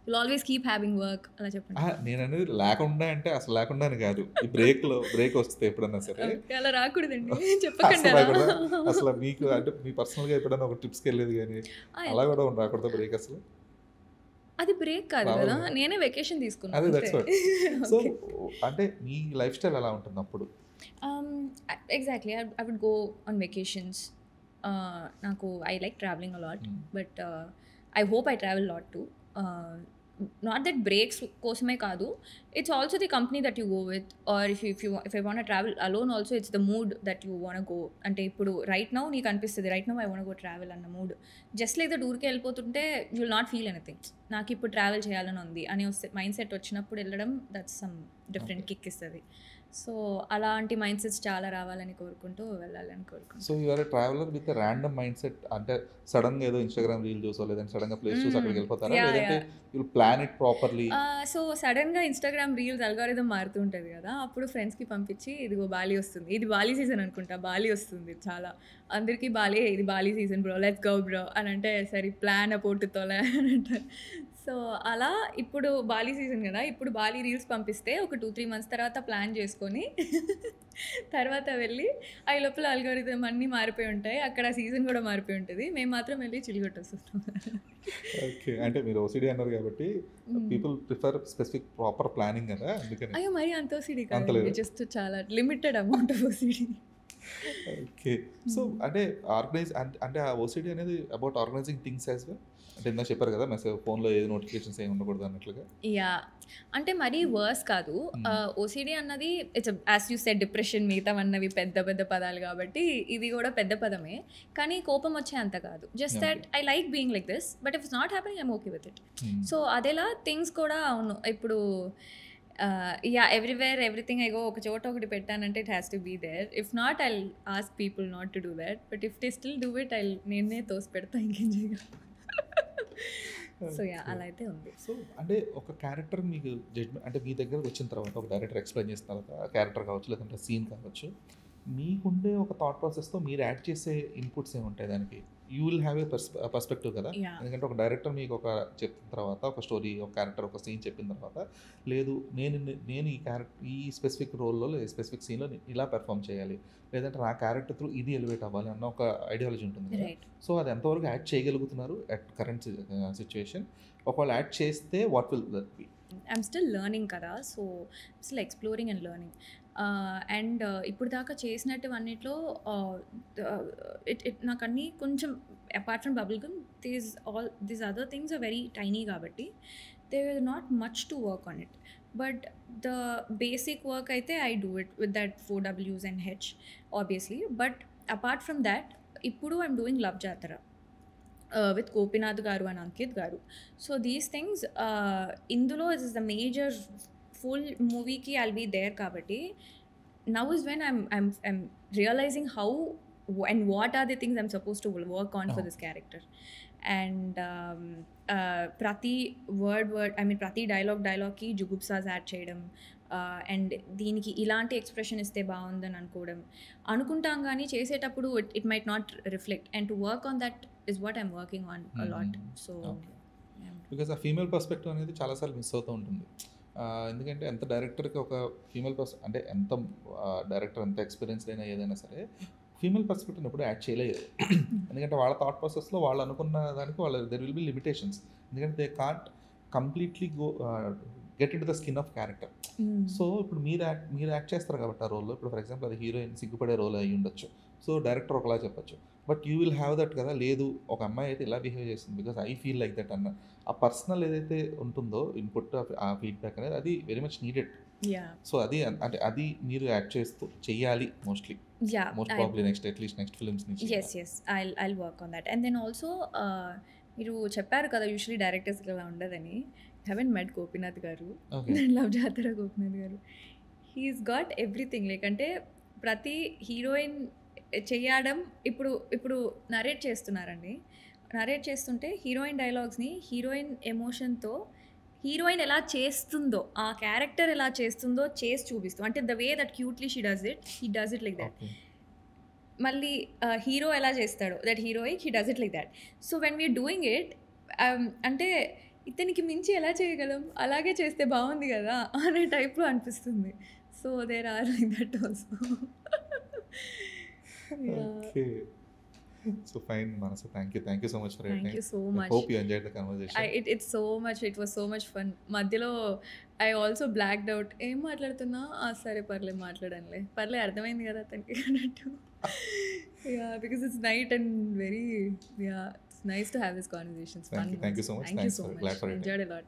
will always keep having work అలా చెప్పండి. నేను అనేది లేకుండా అంటే అసలు లేకుండా అని కాదు. ఈ బ్రేక్ వస్తే ఎప్పుడన్నా సరే Okay, అలా రాకూడదండి, చెప్పకండి అసలు అలా. రాకూడదా? అసలు మీకు అంటే మీ పర్సనల్గా ఎప్పుడన్నా ఒక ట్రిప్స్కి వెళ్ళేది కానీ అలా కూడా రాకూడదా బ్రేక్ అసలు? అది బ్రేక్ కాదు రావాలి కదా, కదా. నేనే వెకేషన్ తీసుకున్నాను అదే అంతే. That's what. సో అంటే మీ లైఫ్ స్టైల్ ఎలా ఉంటుంది అప్పుడు? Exactly I would go on vacations. నాకు I like travelling a lot, but I hope I travel lot to. Not that breaks కోసమే కాదు, it's also the company that you go with, or if I want travel alone also it's the mood that you want go. అంటే ఇప్పుడు right now నీకు అనిపిస్తుంది right now I want go travel అన్న mood. Just like that ఊరికే వెళ్ళిపోతుంటే you will not feel anything. నాకు ఇప్పుడు travel చేయాలని ఉంది అని వస్తే మైండ్ సెట్ వచ్చినప్పుడు వెళ్ళడం దట్స్ సమ్ డిఫరెంట్ కిక్ ఇస్తుంది. సో అలాంటి మైండ్ సెట్స్ చాలా రావాలని కోరుకుంటూ వెళ్ళాలని కోరుకుంటూ. So you are a traveller with random mindset. అంటే సడన్ గా ఏదో ఇన్స్టాగ్రామ్ రీల్ చూసో లేదంటే సడన్ గా ప్లేస్ చూసి అక్కడికి వెళ్ళిపోతారా? Yeah, లేదంటే yeah. You will plan it properly? So సడన్గా ఇన్స్టాగ్రామ్ రీల్స్ అల్గారిథం మారుతూ ఉంటుంది కదా, అప్పుడు ఫ్రెండ్స్కి పంపించి ఇదిగో బాలి వస్తుంది, ఇది బాలి సీజన్ అనుకుంటా, బాలి వస్తుంది చాలా అందరికీ బాలి, ఇది Bali season bro, let's go bro అని అంటే సరే ప్లాన్ పోటుతోలే అని అంటారు. సో అలా ఇప్పుడు బాలి సీజన్ కదా, ఇప్పుడు బాలి రీల్స్ పంపిస్తే ఒక 2-3 months తర్వాత ప్లాన్ చేసుకొని తర్వాత వెళ్ళి ఆ లోపల అల్గారిథం అన్నీ మారిపోయి ఉంటాయి, అక్కడ సీజన్ కూడా మారిపోయి ఉంటుంది, మేము మాత్రం వెళ్ళి చిల్గొట్టేస్తున్నాం. ఓకే. అంటే మీరు ఓసిడి అన్నారు కాబట్టి people prefer specific proper planning కదా, అందుకని. అయ్యో మరి అంత ఓసిడి అంత కాదు, లేదు. జస్ట్ చాలా limited amount of OCD. Okay. So అంటే అంటే ఆ ఓసిడి అనేది about organising things as well. అంటే ఇందాక చెప్పారు కదా మెసేజ్ ఫోన్లో ఏది నోటిఫికేషన్స్ ఏమి ఉండకూడదు అన్నట్లుగా. యా, అంటే మరీ వర్స్ కాదు. ఓసిడి అన్నది it's as you said depression, మిగతా అన్నవి పెద్ద పెద్ద పదాలు కాబట్టి ఇది కూడా పెద్ద పదమే, కానీ కోపం వచ్చే అంత కాదు. Just that I like being like this, but if it's not happening I'm okay with it. So అదేలా థింగ్స్ కూడా అవును. ఇప్పుడు yeah everywhere everything I go ఒక చోట ఒకటి పెట్టానంటే it has to be there. If not I ask people not to do that, but if they still do it నేనే తోసి పెడతా, ఇంకేం చేయగలను. సో యా అలా అయితే ఉంది. సో అంటే ఒక క్యారెక్టర్ మీకు జడ్జ్మెంట్ అంటే మీ దగ్గరకు వచ్చిన తర్వాత ఒక డైరెక్టర్ ఎక్స్ప్లెయిన్ చేసిన తర్వాత క్యారెక్టర్ కావచ్చు లేదంటే సీన్ కావచ్చు, మీకుండే ఒక థాట్ ప్రాసెస్తో మీరు యాడ్ చేసే ఇన్పుట్స్ ఏమి ఉంటాయి దానికి? You will have a perspective కదా. Yeah. ఎందుకంటే ఒక డైరెక్టర్ మీకు ఒక చెప్పిన తర్వాత ఒక స్టోరీ, ఒక క్యారెక్టర్, ఒక సీన్ చెప్పిన తర్వాత లేదు నేను ఈ స్పెసిఫిక్ రోల్లో లేదా స్పెసిఫిక్ సీన్లో ఇలా పెర్ఫామ్ చేయాలి, లేదంటే నా క్యారెక్టర్ త్రూ ఇది ఎలివేట్ అవ్వాలి అన్న ఒక ఐడియాలజీ ఉంటుంది కదా. Right. సో అది ఎంతవరకు యాడ్ చేయగలుగుతున్నారు అట్ కరెంట్ సిచ్యువేషన్? ఒకవేళ యాడ్ చేస్తే what will that be? I'm still learning కదా, so still exploring and learning. And ఇప్పుడు దాకా చేసినట్టువన్నిట్లో నాకు అన్నీ కొంచెం apart from bubble gum these other things are very tiny కాబట్టి they are not much to work on it. But the basic work అయితే I do it with that 4 Ws and H obviously. But apart from that ఇప్పుడు I'm doing love జాతర with Gopinath garu and Ankit garu. So these things, indulo is the major full movie ki I'll be there kabatti. Now is when I'm realizing how and what are the things I'm supposed to work on for this character. And prati word I mean prati dialogue ki jugupsas add cheyadam, and దీనికి ఇలాంటి expression ఇస్తే బాగుందని అనుకుంటాం కానీ చేసేటప్పుడు it might not reflect. And to work on that is what I'm working on a lot. So because ఆ female perspective అనేది చాలాసార్లు మిస్ అవుతూ ఉంటుంది. ఎందుకంటే ఎంత డైరెక్టర్కి ఒక ఫీమేల్ అంటే ఎంత డైరెక్టర్ ఎంత ఎక్స్పీరియన్స్ అయినా ఏదైనా సరే ఫీమేల్ పర్స్పెక్టివ్ ఎప్పుడు యాడ్ చేయలేదు. ఎందుకంటే వాళ్ళ థాట్ ప్రాసెస్లో వాళ్ళు అనుకున్న దానికి దెర్ విల్ బి లిమిటేషన్స్. ఎందుకంటే they can't completely get in to the skin of character. So ఇప్పుడు మీరు యాక్ట్ చేస్తారు కాబట్టి ఆ రోల్లో, ఇప్పుడు ఫర్ ఎగ్జాంపుల్ అది హీరోయిన్ సిగ్గుపడే రోల్ అయ్యి ఉండొచ్చు, సో డైరెక్టర్ ఒకలా చెప్పచ్చు. But you will have that కదా, లేదు ఒక అమ్మాయి అయితే ఇలా బిహేవ్ చేస్తుంది because I feel like that అన్న ఆ పర్సనల్ ఏదైతే ఉంటుందో ఇన్పుట్ ఆ ఫీడ్బ్యాక్ అనేది అది వెరీ మచ్ నీడెడ్. సో అది అంటే అది మీరు యాక్ట్ చేస్తూ చెయ్యాలి mostly, most probably next films నుంచి. yes I'll work on that. And then also మీరు చెప్పారు కదా యూజువలీ డైరెక్టర్స్ ఇలా ఉండదని. haven't met Gopinath garu, love jatara Gopinath garu. He's got everything. Like అంటే ప్రతి హీరోయిన్ చేయడం ఇప్పుడు నరేట్ చేస్తున్నారండి. నరేట్ చేస్తుంటే హీరోయిన్ డైలాగ్స్ని హీరోయిన్ ఎమోషన్తో హీరోయిన్ ఎలా చేస్తుందో ఆ క్యారెక్టర్ ఎలా చేస్తుందో చేసి చూపిస్తూ, అంటే the way that cutely she does it like that. మళ్ళీ హీరో ఎలా చేస్తాడో that heroic he does it like that. So when we are doing it అంటే ఇతనికి మించి ఎలా చేయగలం, అలాగే చేస్తే బాగుంది కదా అనే టైప్లో అనిపిస్తుంది. So there are like that also. So fine, Manasa, thank you so much for your time. Thank you so much. I hope you enjoyed the conversation. It was so much fun. మధ్యలో I also blacked out. ఏం మాట్లాడుతున్నా సరే మాట్లాడనులే అర్థమైంది కదా అతనికి అన్నట్టు. Because it's night and very it's nice to have this conversation. Thank you so much. Thank you so much. Glad for it. Enjoyed a lot.